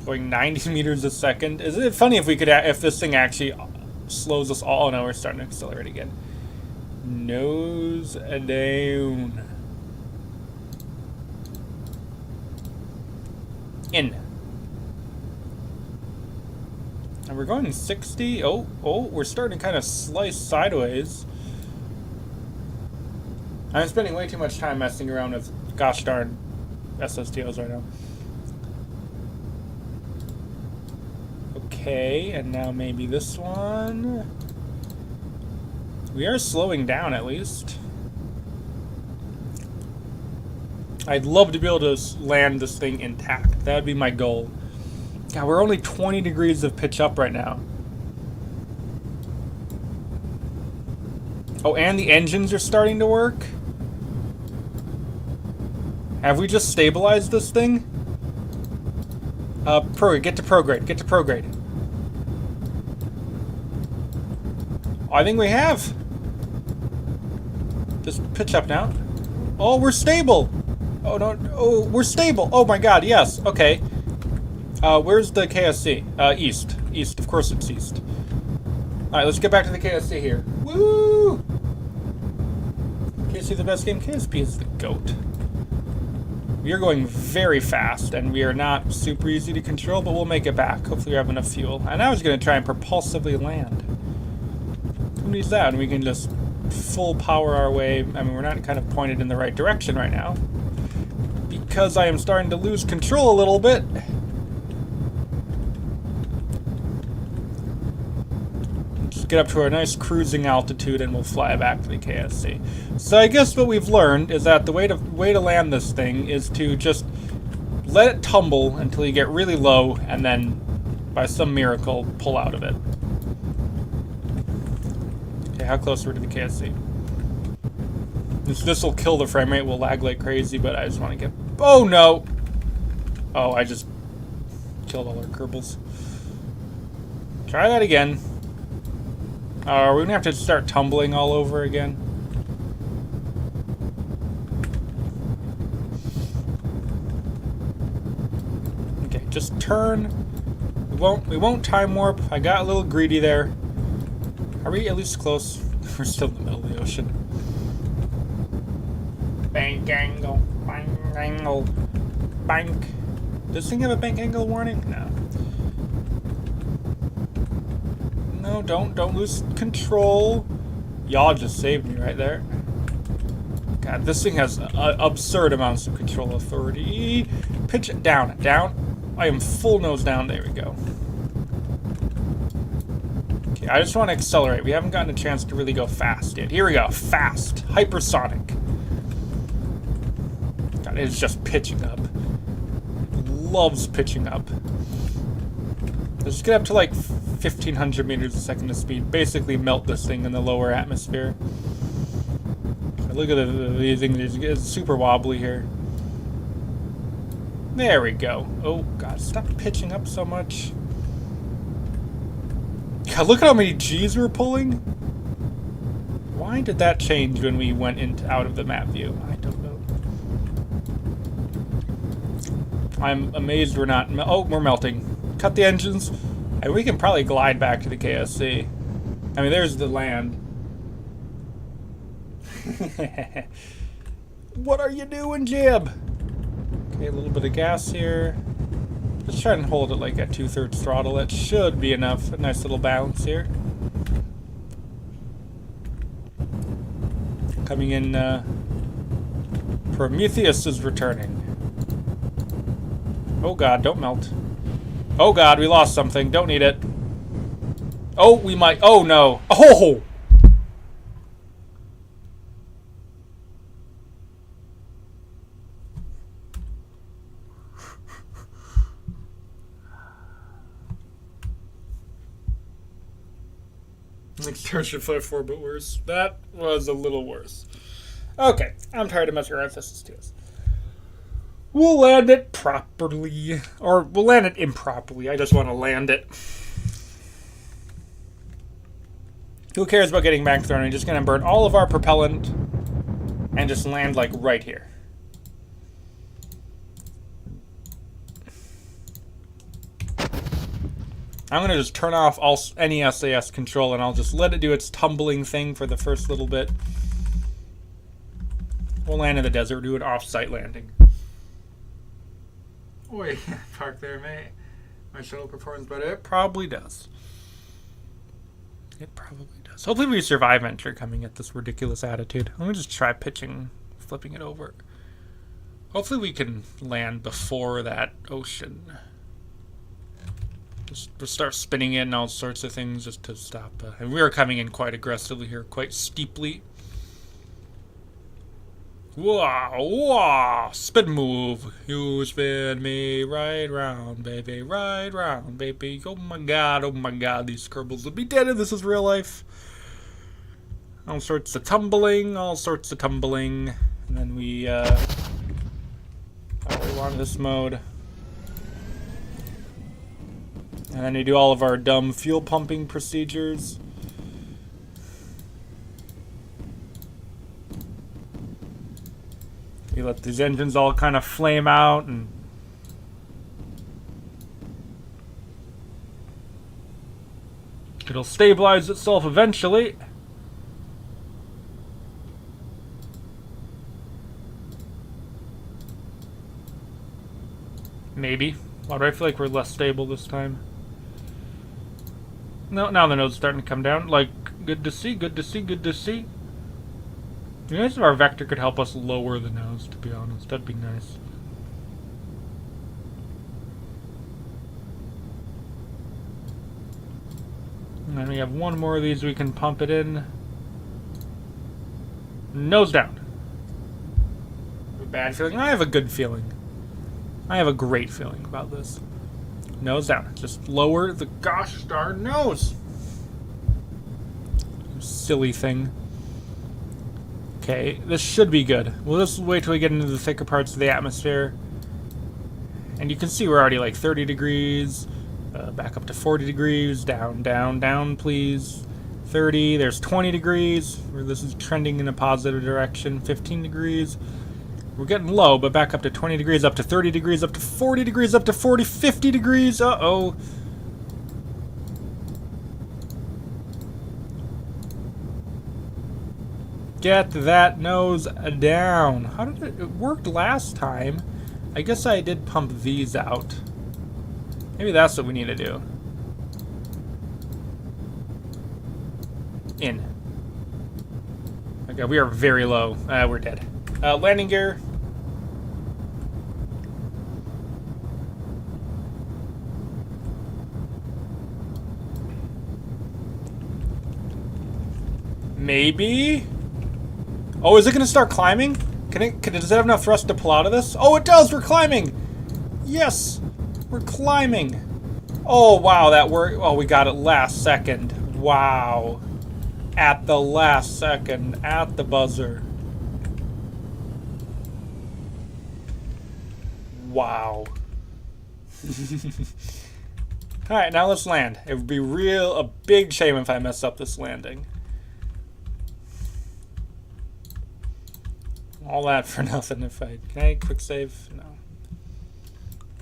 Going 90 meters a second. Isn't it funny if we could, if this thing actually slows us all? Oh no, we're starting to accelerate again. Nose down. In. And we're going 60. Oh, we're starting to kind of slice sideways. I'm spending way too much time messing around with gosh darn SSTOs right now. Okay, and now maybe this one. We are slowing down at least. I'd love to be able to land this thing intact. That would be my goal. God, we're only 20 degrees of pitch up right now. Oh, and the engines are starting to work? Have we just stabilized this thing? Get to prograde. Get to prograde. Oh, I think we have. Just pitch up now. Oh, we're stable. Oh, no. Oh, we're stable. Oh, my God. Yes. Okay. Where's the KSC? East. East. Of course it's east. Alright, let's get back to the KSC here. Woo! KSC the best game. KSP is the GOAT. We are going very fast, and we are not super easy to control, but we'll make it back. Hopefully we have enough fuel. And I was going to try and propulsively land. Who needs that? And we can just full power our way. I mean, we're not kind of pointed in the right direction right now. Because I am starting to lose control a little bit. Get up to our nice cruising altitude and we'll fly back to the KSC. So I guess what we've learned is that the way to land this thing is to just let it tumble until you get really low and then by some miracle pull out of it. Okay, how close are we to the KSC? This will kill the frame rate, we'll lag like crazy, but I just want to get... Oh no! Oh, I just killed all our Kerbals. Try that again. Are we gonna have to start tumbling all over again? Okay, just turn. We won't time warp. I got a little greedy there. Are we at least close? We're still in the middle of the ocean. Bank angle, bank angle, bank. Does this thing have a bank angle warning? No. No, don't lose control. Y'all just saved me right there. God, this thing has absurd amounts of control authority. Pitch it down, down. I am full nose down. There we go. Okay, I just want to accelerate. We haven't gotten a chance to really go fast yet. Here we go. Fast. Hypersonic. God, it's just pitching up. Loves pitching up. Let's get up to like 1,500 meters a second of speed. Basically melt this thing in the lower atmosphere. Look at the thing. It's super wobbly here. There we go. Oh, God. Stop pitching up so much. God, look at how many G's we're pulling. Why did that change when we went out of the map view? I don't know. I'm amazed we're not... Oh, we're melting. Cut the engines. And we can probably glide back to the KSC. I mean, there's the land. What are you doing, Jib? Okay, a little bit of gas here. Let's try and hold it like at 2/3 throttle. That should be enough. A nice little balance here. Coming in, Prometheus is returning. Oh god, don't melt. Oh god, we lost something. Don't need it. Oh, we might. Oh no. Oh! Like Starship Flight 4, but worse. That was a little worse. Okay, I'm tired of messing around with SSTOs. We'll land it properly. Or we'll land it improperly. I just want to land it. Who cares about getting back thrown? We're just going to burn all of our propellant and just land, like, right here. I'm going to just turn off any SAS control, and I'll just let it do its tumbling thing for the first little bit. We'll land in the desert, do an off-site landing. Oh, yeah, park there, mate. My shuttle performs better. It probably does. It probably does. Hopefully we survive Entry coming at this ridiculous attitude. Let me just try flipping it over. Hopefully we can land before that ocean. Just start spinning in all sorts of things just to stop. And we are coming in quite aggressively here, quite steeply. Wow, wow, spin move. You spin me right round, baby, right round, baby. Oh my god, these Kerbals would be dead if this is real life. All sorts of tumbling, And then we want this mode. And then we do all of our dumb fuel pumping procedures. We let these engines all kind of flame out, and it'll stabilize itself eventually. Maybe. Why do I feel like we're less stable this time? No, now the node's starting to come down. Like, good to see, good to see, good to see. It'd be nice if our vector could help us lower the nose, to be honest. That'd be nice. And then we have one more of these we can pump it in. Nose down. A bad feeling? I have a good feeling. I have a great feeling about this. Nose down. Just lower the gosh darn nose. Silly thing. Okay, this should be good. We'll just wait till we get into the thicker parts of the atmosphere. And you can see we're already like 30 degrees. Back up to 40 degrees. Down, down, down, please. 30. There's 20 degrees. Where this is trending in a positive direction. 15 degrees. We're getting low, but back up to 20 degrees, up to 30 degrees, up to 40 degrees, up to 40, 50 degrees. Uh-oh. Get that nose down. How did it worked last time? I guess I did pump these out. Maybe that's what we need to do. In. Okay, we are very low. We're dead. Landing gear. Maybe? Oh, is it going to start climbing? Does it have enough thrust to pull out of this? Oh, it does! We're climbing! Yes! We're climbing! Oh, wow, that worked. Oh, we got it last second. Wow. At the last second. At the buzzer. Wow. Alright, now let's land. It would be a big shame if I mess up this landing. All that for nothing if I... Can I quick save? No.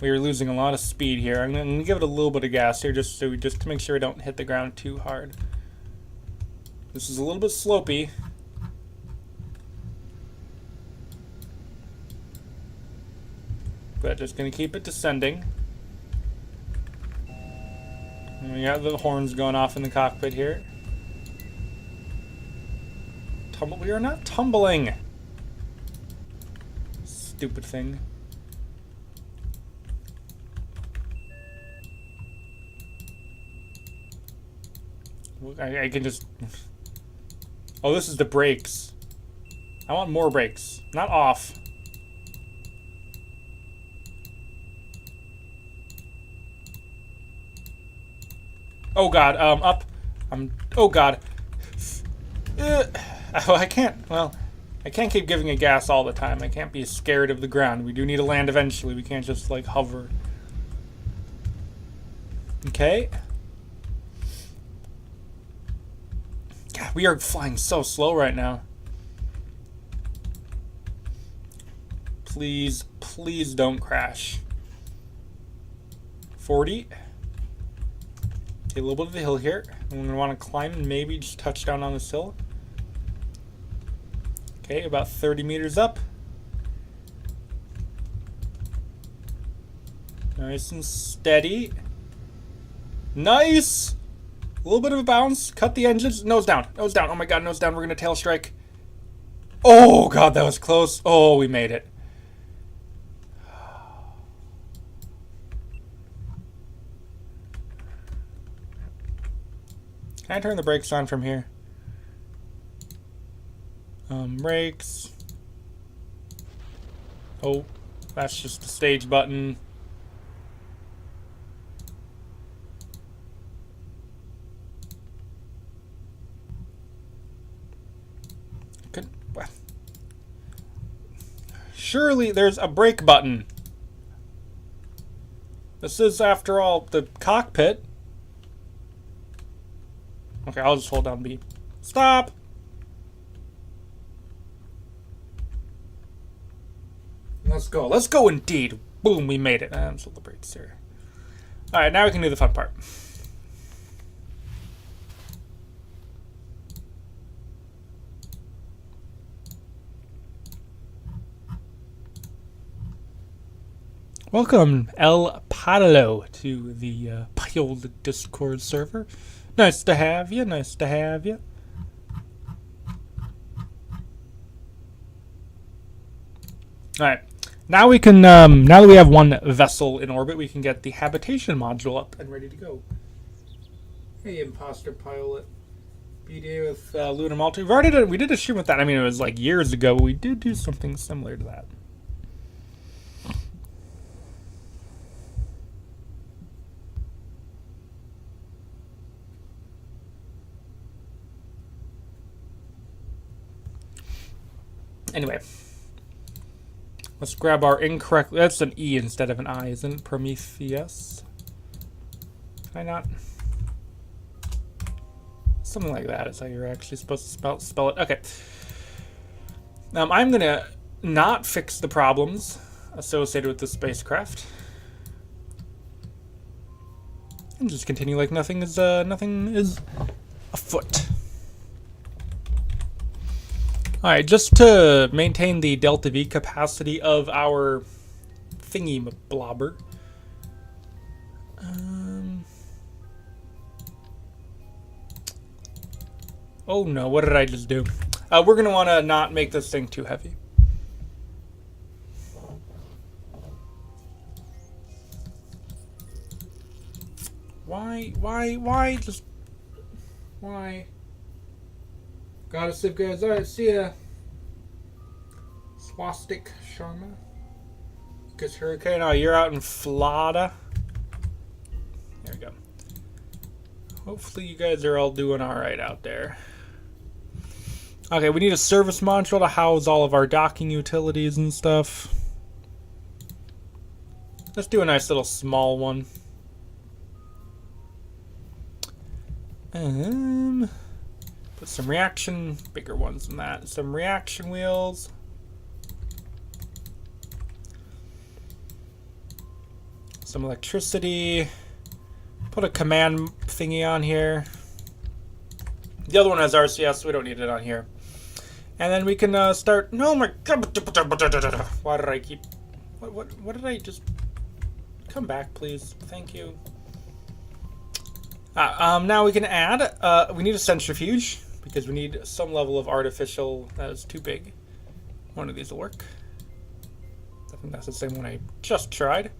We are losing a lot of speed here. I'm going to give it a little bit of gas here just to make sure we don't hit the ground too hard. This is a little bit slopey. But just going to keep it descending. And we got the horns going off in the cockpit here. We are not tumbling. Stupid thing. I can just... Oh, this is the brakes. I want more brakes, not off. Oh god, up. Oh god. Oh, I can't, well, I can't keep giving it gas all the time. I can't be scared of the ground. We do need to land eventually. We can't just, like, hover. Okay. God, we are flying so slow right now. Please, please don't crash. 40. Okay, a little bit of the hill here. I'm going to want to climb and maybe just touch down on this hill. Okay, about 30 meters up. Nice and steady. Nice! A little bit of a bounce. Cut the engines. Nose down. Nose down. Oh my god, nose down. We're going to tail strike. Oh god, that was close. Oh, we made it. Can I turn the brakes on from here? Brakes. Oh, that's just the stage button. Good. Well, surely there's a brake button. This is, after all, the cockpit. Okay, I'll just hold down B. Stop! Let's go. Let's go indeed. Boom, we made it. So the brakes here. Alright, now we can do the fun part. Welcome, El Palo, to the Payload Discord server. Nice to have you. Nice to have you. Alright. Now we can, now that we have one vessel in orbit, we can get the habitation module up and ready to go. Hey, imposter pilot. BDA with Lunar Malta. We've already done, we did a stream with that. I mean, it was like years ago, but we did do something similar to that. Anyway. Let's grab our incorrect... That's an E instead of an I, isn't it? Prometheus. Can I not? Something like that is how you're actually supposed to spell it. Okay. I'm going to not fix the problems associated with the spacecraft. And just continue like nothing is afoot. Alright, just to maintain the delta V capacity of our thingy blobber. Oh no, what did I just do? We're going to want to not make this thing too heavy. Why? Just... Why? Gotta save guys. Alright, see ya. Swastik Sharma. Lucas Hurricane. Oh, you're out in Florida. There we go. Hopefully you guys are all doing alright out there. Okay, we need a service module to house all of our docking utilities and stuff. Let's do a nice little small one. Put some reaction, bigger ones than that. Some reaction wheels. Some electricity. Put a command thingy on here. The other one has RCS, so we don't need it on here. And then we can start. No, my God! Why did I keep? What did I just? Come back, please. Thank you. Now we can add. We need a centrifuge because we need some level of artificial. That is too big. One of these will work. I think that's the same one I just tried.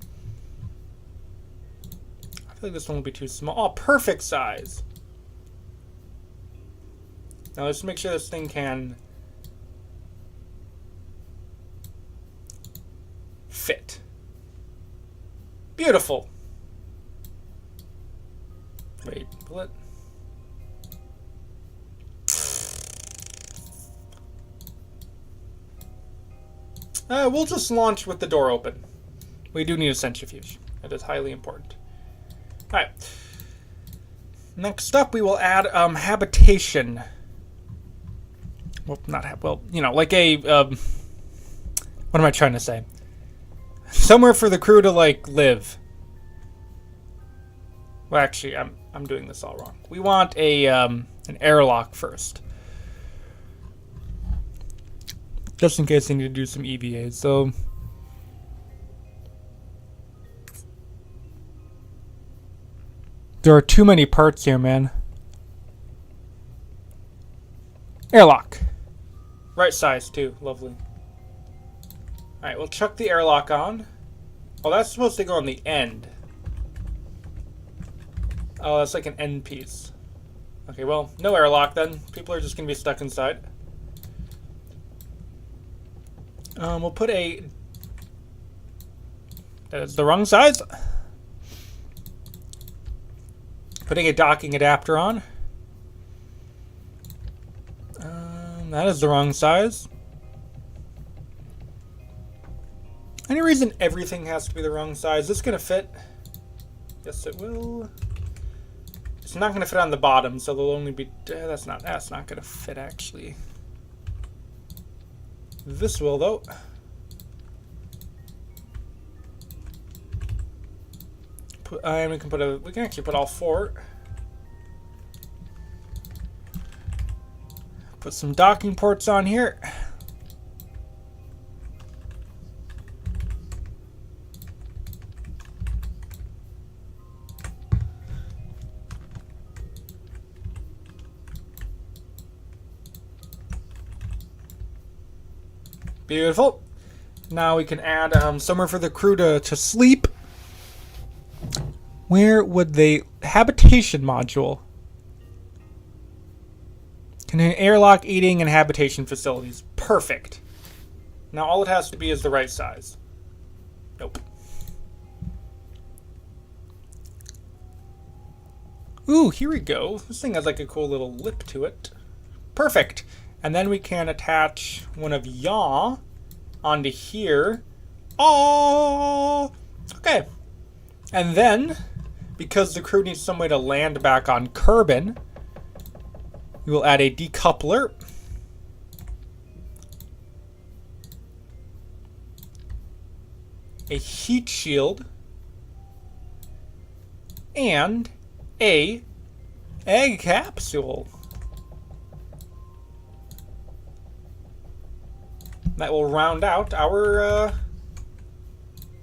I feel like this one will be too small. Oh, perfect size. Now let's make sure this thing can fit. Beautiful. Wait, what? We'll just launch with the door open. We do need a centrifuge. That is highly important. Alright. Next up, we will add habitation. Well, you know, like a, what am I trying to say? Somewhere for the crew to, like, live. Well, actually, I'm doing this all wrong. We want a, an airlock first. Just in case I need to do some EVAs, so... There are too many parts here, man. Airlock. Right size, too. Lovely. Alright, we'll chuck the airlock on. Oh, that's supposed to go on the end. Oh, that's like an end piece. Okay, well, no airlock then. People are just going to be stuck inside. We'll put a... That's the wrong size. Putting a docking adapter on. That is the wrong size. Any reason everything has to be the wrong size? Is this going to fit? Yes, it will. It's not going to fit on the bottom, so there'll only be... That's not going to fit, actually. This will, though. And we can actually put all four. Put some docking ports on here. Beautiful. Now we can add somewhere for the crew to sleep. Where would they... Habitation module. Can an airlock, eating, and habitation facilities. Perfect. Now all it has to be is the right size. Nope. Ooh, here we go. This thing has like a cool little lip to it. Perfect. And then we can attach one of yaw onto here. Oh, okay. And then, because the crew needs some way to land back on Kerbin, we will add a decoupler. A heat shield. And a egg capsule. That will round out our,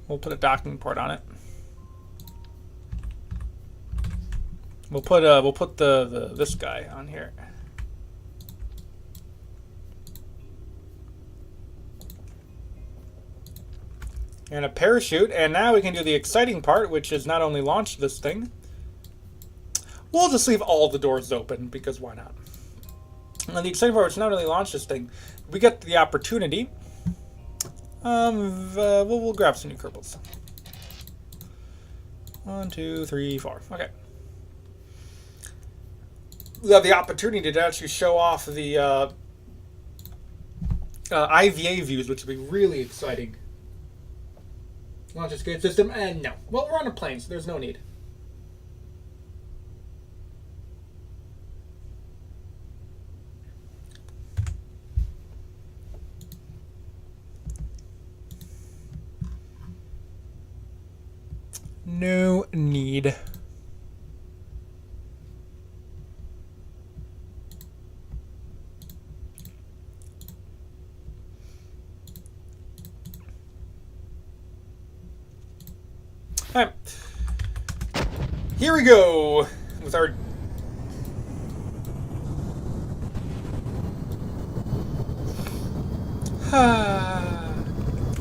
we'll put a docking port on it. We'll put this guy on here. And a parachute, and now we can do the exciting part, which is not only launch this thing. We'll just leave all the doors open, because why not? And the exciting part is not only launch this thing, we get the opportunity. We'll grab some new Kerbals. 1, 2, 3, 4. Okay. We have the opportunity to actually show off the IVA views, which will be really exciting. Launch escape system, and no. Well, we're on a plane, so there's no need. No need. All right. Here we go with our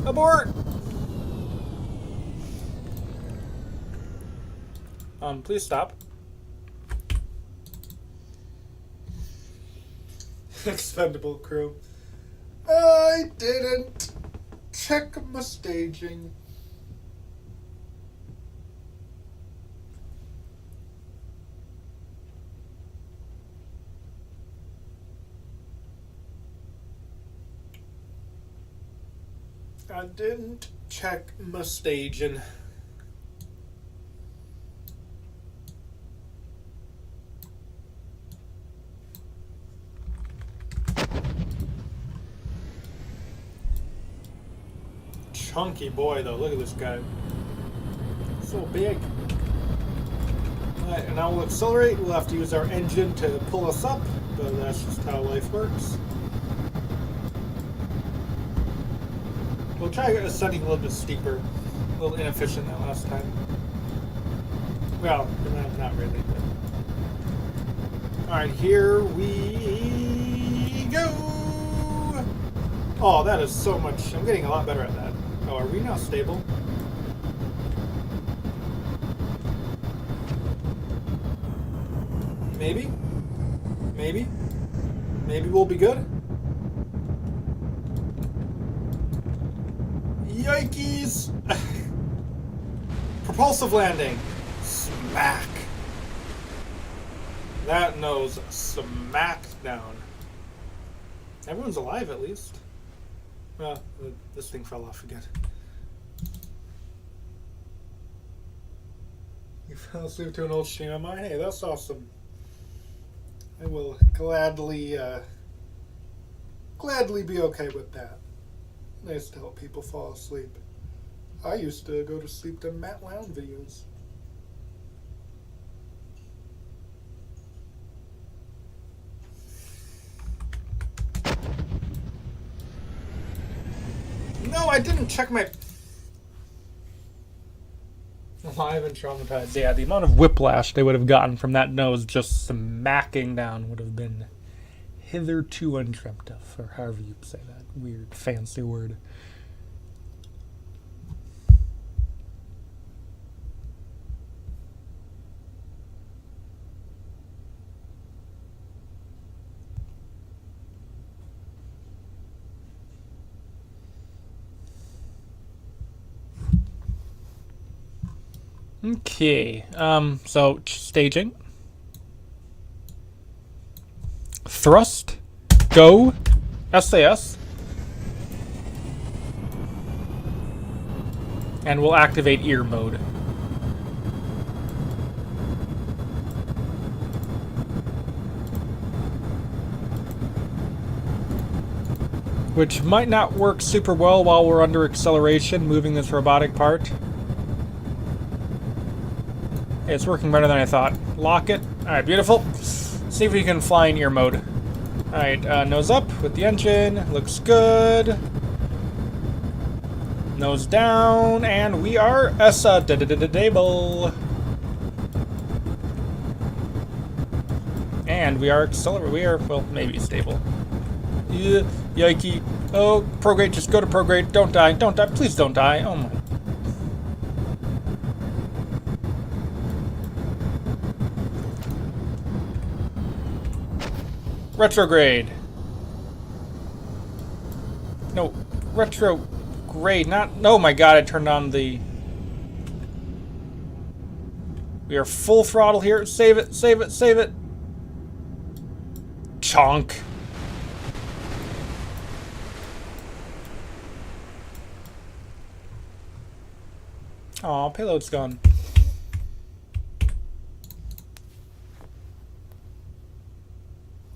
abort. Please stop. Expendable crew. I didn't check my staging. I didn't check my staging. Chunky boy, though. Look at this guy. So big. Alright, and now we'll accelerate. We'll have to use our engine to pull us up, but that's just how life works. We'll try ascending a little bit steeper. A little inefficient that last time. Well, not really. Alright, here we go! Oh, that is so much. I'm getting a lot better at that. Oh, are we now stable? Maybe? Maybe? Maybe we'll be good? Yikes! Propulsive landing. Smack. That nose smacked down. Everyone's alive at least. Well, this thing fell off again. You fell asleep to an old stream of mine? Hey, that's awesome. I will gladly be okay with that. Nice to help people fall asleep. I used to go to sleep to Matt Lown videos. No, I didn't check my... Alive and traumatized. Yeah, the amount of whiplash they would have gotten from that nose just smacking down would have been hitherto undreamt of, or however you say that weird fancy word. Okay, so staging. Thrust. Go. SAS. And we'll activate ear mode. Which might not work super well while we're under acceleration, moving this robotic part. It's working better than I thought. Lock it. Alright, beautiful. See if we can fly in ear mode. Alright, nose up with the engine. Looks good. Nose down, and we are stable. And we are accelerating. We are, well, maybe stable. Yeah, yikey. Oh, prograde, just go to prograde. Don't die, don't die. Please don't die. Oh my. Retrograde. No, retrograde, not... Oh my god, I turned on the... We are full throttle here. Save it, save it, save it. Chonk. Aw, payload's gone.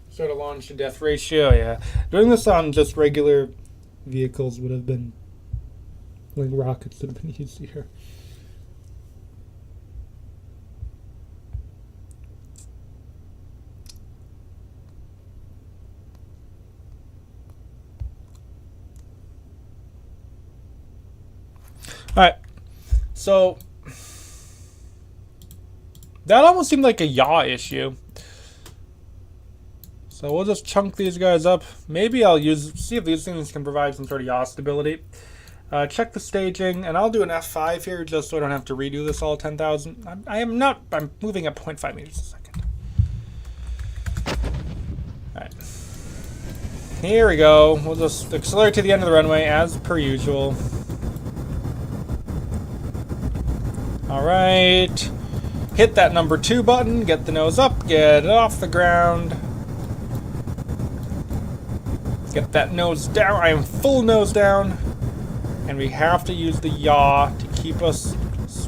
Sort of launch to death ratio, yeah. Doing this on just regular vehicles would have been, like rockets would have been easier. Alright, so that almost seemed like a yaw issue. So we'll just chunk these guys up. Maybe I'll see if these things can provide some sort of yaw stability. Check the staging, and I'll do an F5 here just so I don't have to redo this all 10,000. I'm moving at 0.5 meters a second. Alright. Here we go. We'll just accelerate to the end of the runway as per usual. Alright. Hit that number 2 button, get the nose up, get it off the ground. Get that nose down. I am full nose down. And we have to use the yaw to keep us...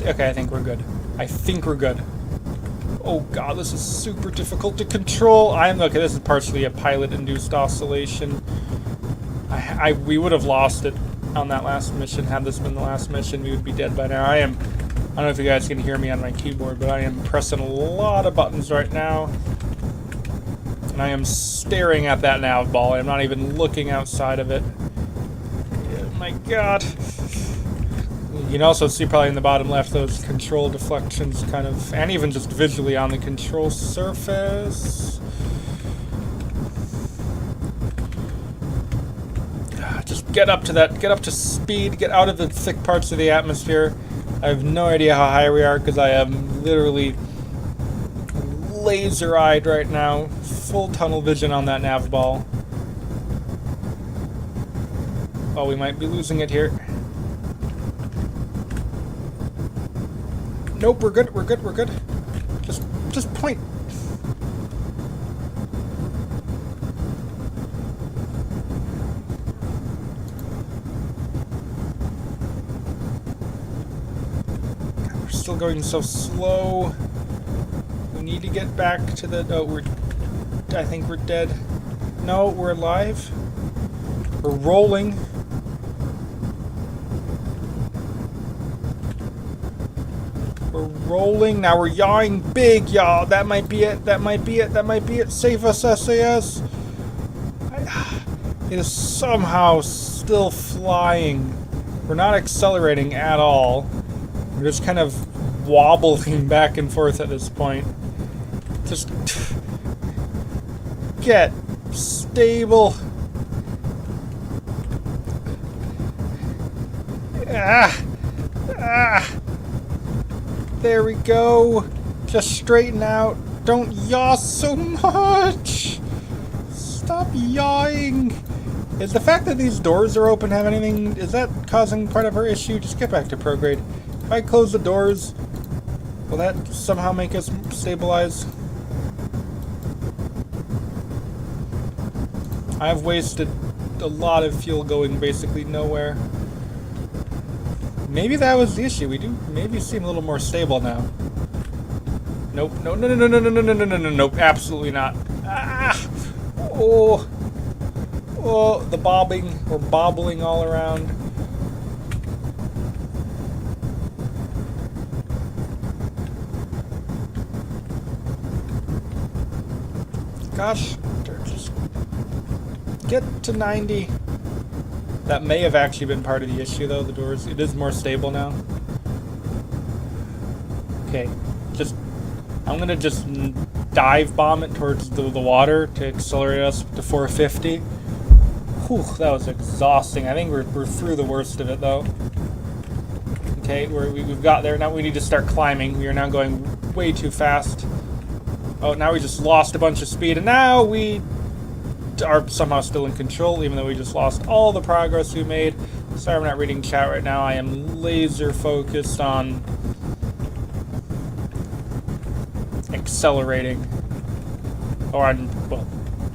Okay, I think we're good. I think we're good. Oh god, this is super difficult to control. Okay, this is partially a pilot-induced oscillation. We would have lost it on that last mission. Had this been the last mission, we would be dead by now. I don't know if you guys can hear me on my keyboard, but I am pressing a lot of buttons right now. And I am staring at that nav ball. I'm not even looking outside of it. Oh my god. You can also see probably in the bottom left those control deflections kind of, and even just visually on the control surface. Just get up to that, get up to speed, get out of the thick parts of the atmosphere. I have no idea how high we are because I am literally laser-eyed right now. Full tunnel vision on that nav ball. Oh, we might be losing it here. Nope, we're good, we're good, we're good. Just point. God, we're still going so slow. We need to get back to the... Oh, I think we're dead. No, we're alive. We're rolling. We're rolling. Now we're yawing big, y'all. That might be it. That might be it. That might be it. Save us, SAS. It is somehow still flying. We're not accelerating at all. We're just kind of wobbling back and forth at this point. Just get stable. There we go. Just straighten out. Don't yaw so much. Stop yawing. Is the fact that these doors are open have anything... Is that causing part of our issue? Just get back to prograde. If I close the doors, will that somehow make us stabilize? I've wasted a lot of fuel going basically nowhere. Maybe that was the issue. We do maybe seem a little more stable now. Nope. No, no, no, no, no, no, no, no, no, no, nope. Absolutely not. Ah! Oh. Oh, the bobbing. We're bobbling all around. Gosh. Just get to 90. That may have actually been part of the issue, though, the doors. It is more stable now. Okay, I'm gonna just dive bomb it towards the water to accelerate us to 450. Whew, that was exhausting. I think we're through the worst of it, though. Okay, we've got there. Now we need to start climbing. We are now going way too fast. Oh, now we just lost a bunch of speed, and now we are somehow still in control, even though we just lost all the progress we made. Sorry I'm not reading chat right now. I am laser focused on accelerating, or on, well,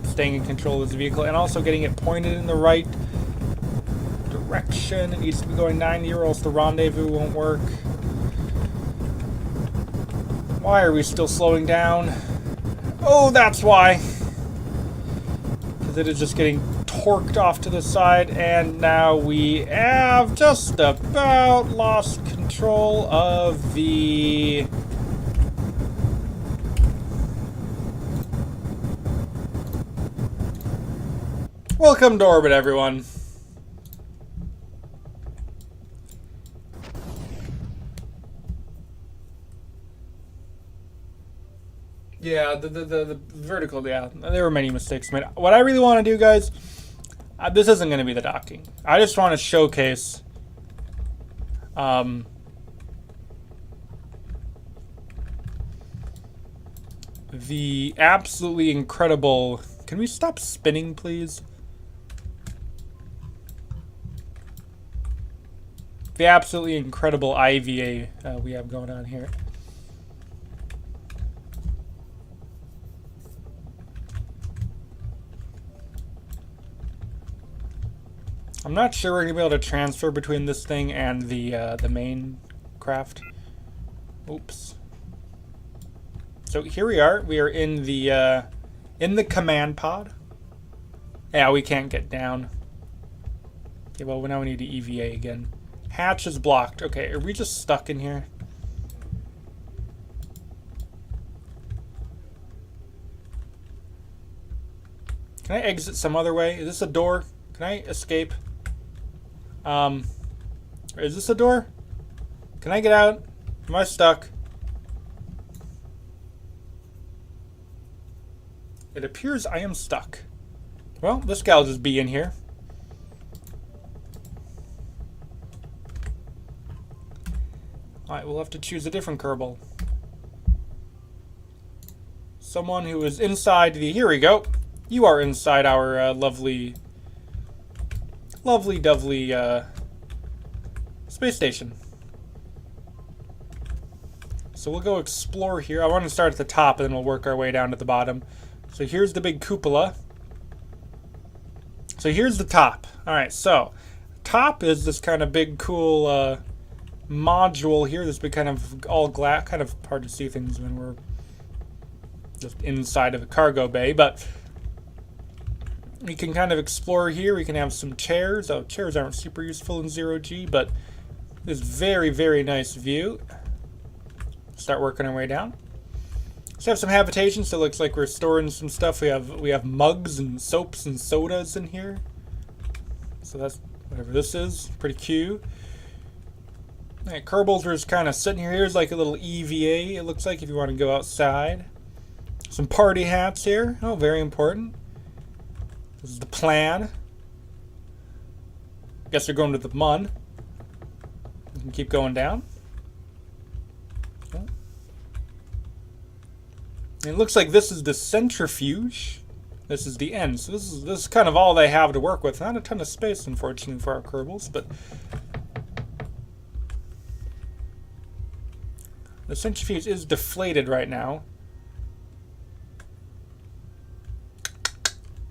staying in control of this vehicle, and also getting it pointed in the right direction. It needs to be going 90 or else the rendezvous won't work. Why are we still slowing down? Oh, that's why. It is just getting torqued off to the side, and now we have just about lost control of the... Welcome to orbit, everyone. Yeah, the vertical, yeah, there were many mistakes made. What I really want to do, guys, this isn't going to be the docking. I just want to showcase the absolutely incredible... Can we stop spinning, please? the absolutely incredible IVA we have going on here. I'm not sure we're gonna be able to transfer between this thing and the main craft. Oops. So here we are. We are in the command pod. Yeah, we can't get down. Okay, well now we need to EVA again. Hatch is blocked. Okay, are we just stuck in here? Can I exit some other way? Is this a door? Can I escape? Is this a door? Can I get out? Am I stuck? It appears I am stuck. Well, this gal'll just be in here. Alright, we'll have to choose a different Kerbal. Someone who is inside the... Here we go. You are inside our lovely dovely space station. So we'll go explore here. I want to start at the top and then we'll work our way down to the bottom. So here's the big cupola. So here's the top. Alright, so top is this kind of big cool module here. This big kind of all glass, kind of hard to see things when we're just inside of a cargo bay, but we can kind of explore here. We can have some chairs. Oh, chairs aren't super useful in 0G, but this very, very nice view. Start working our way down. So have some habitation, so it looks like we're storing some stuff. We have mugs and soaps and sodas in here. So that's whatever this is. Pretty cute. Alright, Kerbals are just kind of sitting here. Here's like a little EVA, it looks like, if you want to go outside. Some party hats here. Oh, very important. This is the plan. Guess they're going to the MUN. We can keep going down. It looks like this is the centrifuge. This is the end. So this is kind of all they have to work with. Not a ton of space, unfortunately, for our Kerbals, but the centrifuge is deflated right now.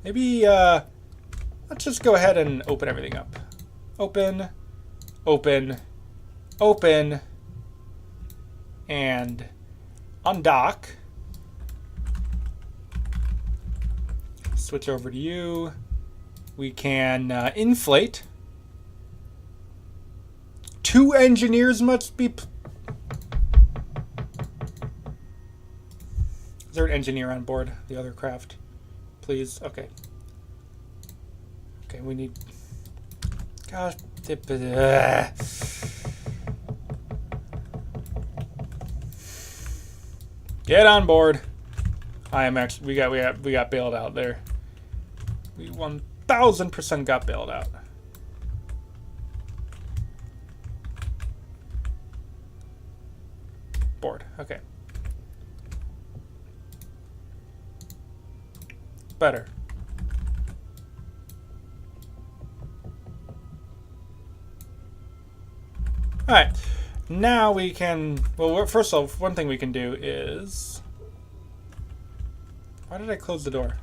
Maybe let's just go ahead and open everything up. Open, open, open, and undock. Switch over to you. We can inflate. 2 engineers must be... Is there an engineer on board the other craft? Please. Okay. Okay, we need... Gosh. Get on board. I am actually... We got bailed out there. We 1000% got bailed out. Board. Okay. Better. Alright. Now we can... Well, first off, one thing we can do is... Why did I close the door?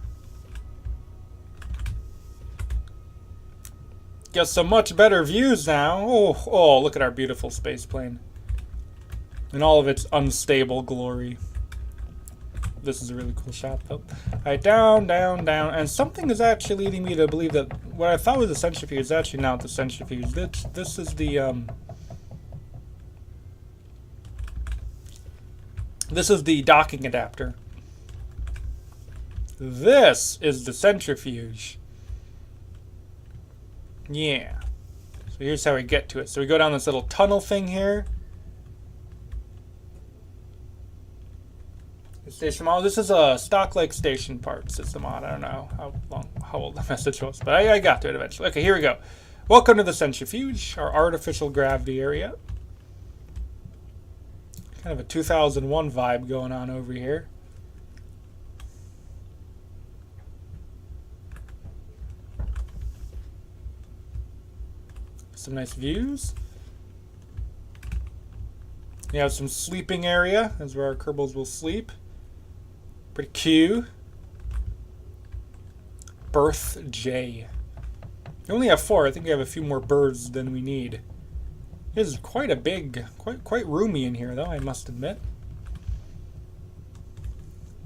Get some much better views now. Oh, look at our beautiful space plane. In all of its unstable glory. This is a really cool shot, though. Alright, down, down, down. And something is actually leading me to believe that what I thought was a centrifuge is actually not the centrifuge. This is the, This is the docking adapter. This is the centrifuge. Yeah. So here's how we get to it. So we go down this little tunnel thing here. Station model. This is a stock like station part system on. I don't know how old the message was, but I got to it eventually. Okay, here we go. Welcome to the centrifuge, our artificial gravity area. Kind of a 2001 vibe going on over here. Some nice views. We have some sleeping area. That's where our Kerbals will sleep. Pretty cute. Berth J. We only have 4. I think we have a few more berths than we need. This is quite a big, quite roomy in here, though, I must admit.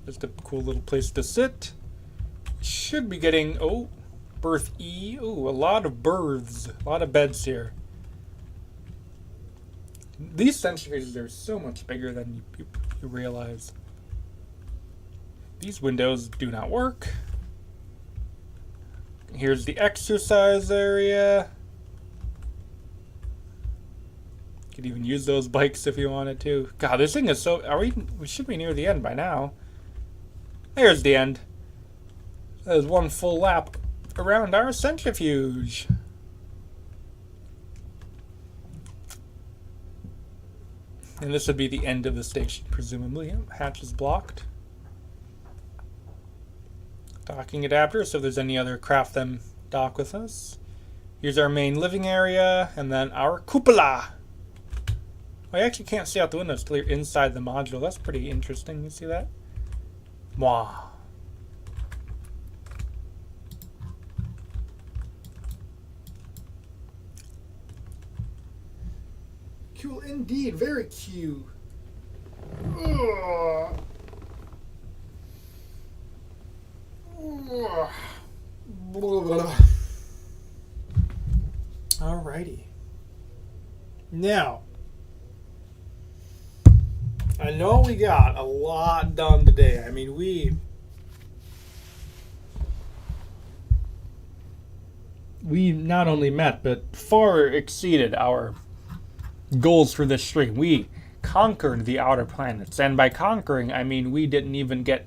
Just a cool little place to sit. Should be getting, oh, berth E. Oh, a lot of berths. A lot of beds here. These centrifuges are so much bigger than you realize. These windows do not work. Here's the exercise area. Could even use those bikes if you wanted to. God, this thing is so... we should be near the end by now. There's the end. That is one full lap around our centrifuge. And this would be the end of the station, presumably. Hatch is blocked. Docking adapter, so if there's any other craft, then dock with us. Here's our main living area, and then our cupola. I actually can't see out the windows till you're inside the module. That's pretty interesting. You see that? Mwah. Cool indeed. Very cute. Ugh. Alrighty. Now, I know we got a lot done today. I mean, we not only met, but far exceeded our goals for this stream. We conquered the outer planets. And by conquering, I mean we didn't even get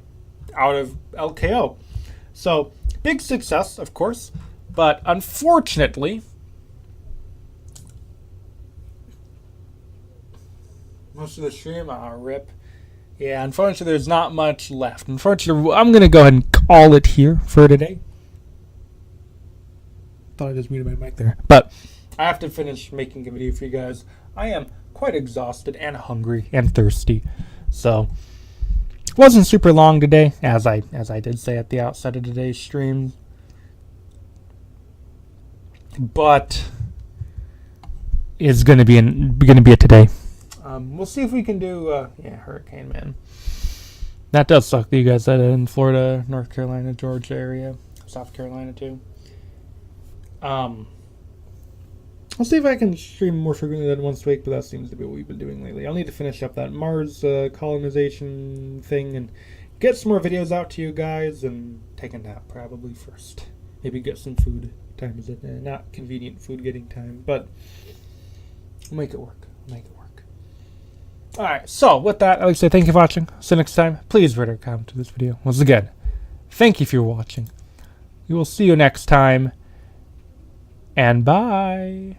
out of LKO. So, big success, of course. But unfortunately, most of the stream, rip. Yeah, unfortunately, there's not much left. Unfortunately, I'm going to go ahead and call it here for today. Thought I just muted my mic there. But I have to finish making a video for you guys. I am quite exhausted and hungry and thirsty. So, it wasn't super long today, as I did say at the outset of today's stream. But it's going to be a today. We'll see if we can do, Hurricane Man. That does suck that you guys said it in Florida, North Carolina, Georgia area. South Carolina, too. I'll see if I can stream more frequently than once a week, but that seems to be what we've been doing lately. I'll need to finish up that Mars colonization thing and get some more videos out to you guys and take a nap probably first. Maybe get some food. What time is it? Not convenient food getting time, but we'll make it work. Alright, so with that, I'd like to say thank you for watching. See you next time. Please rate or comment to this video. Once again, thank you for watching. We will see you next time. And bye.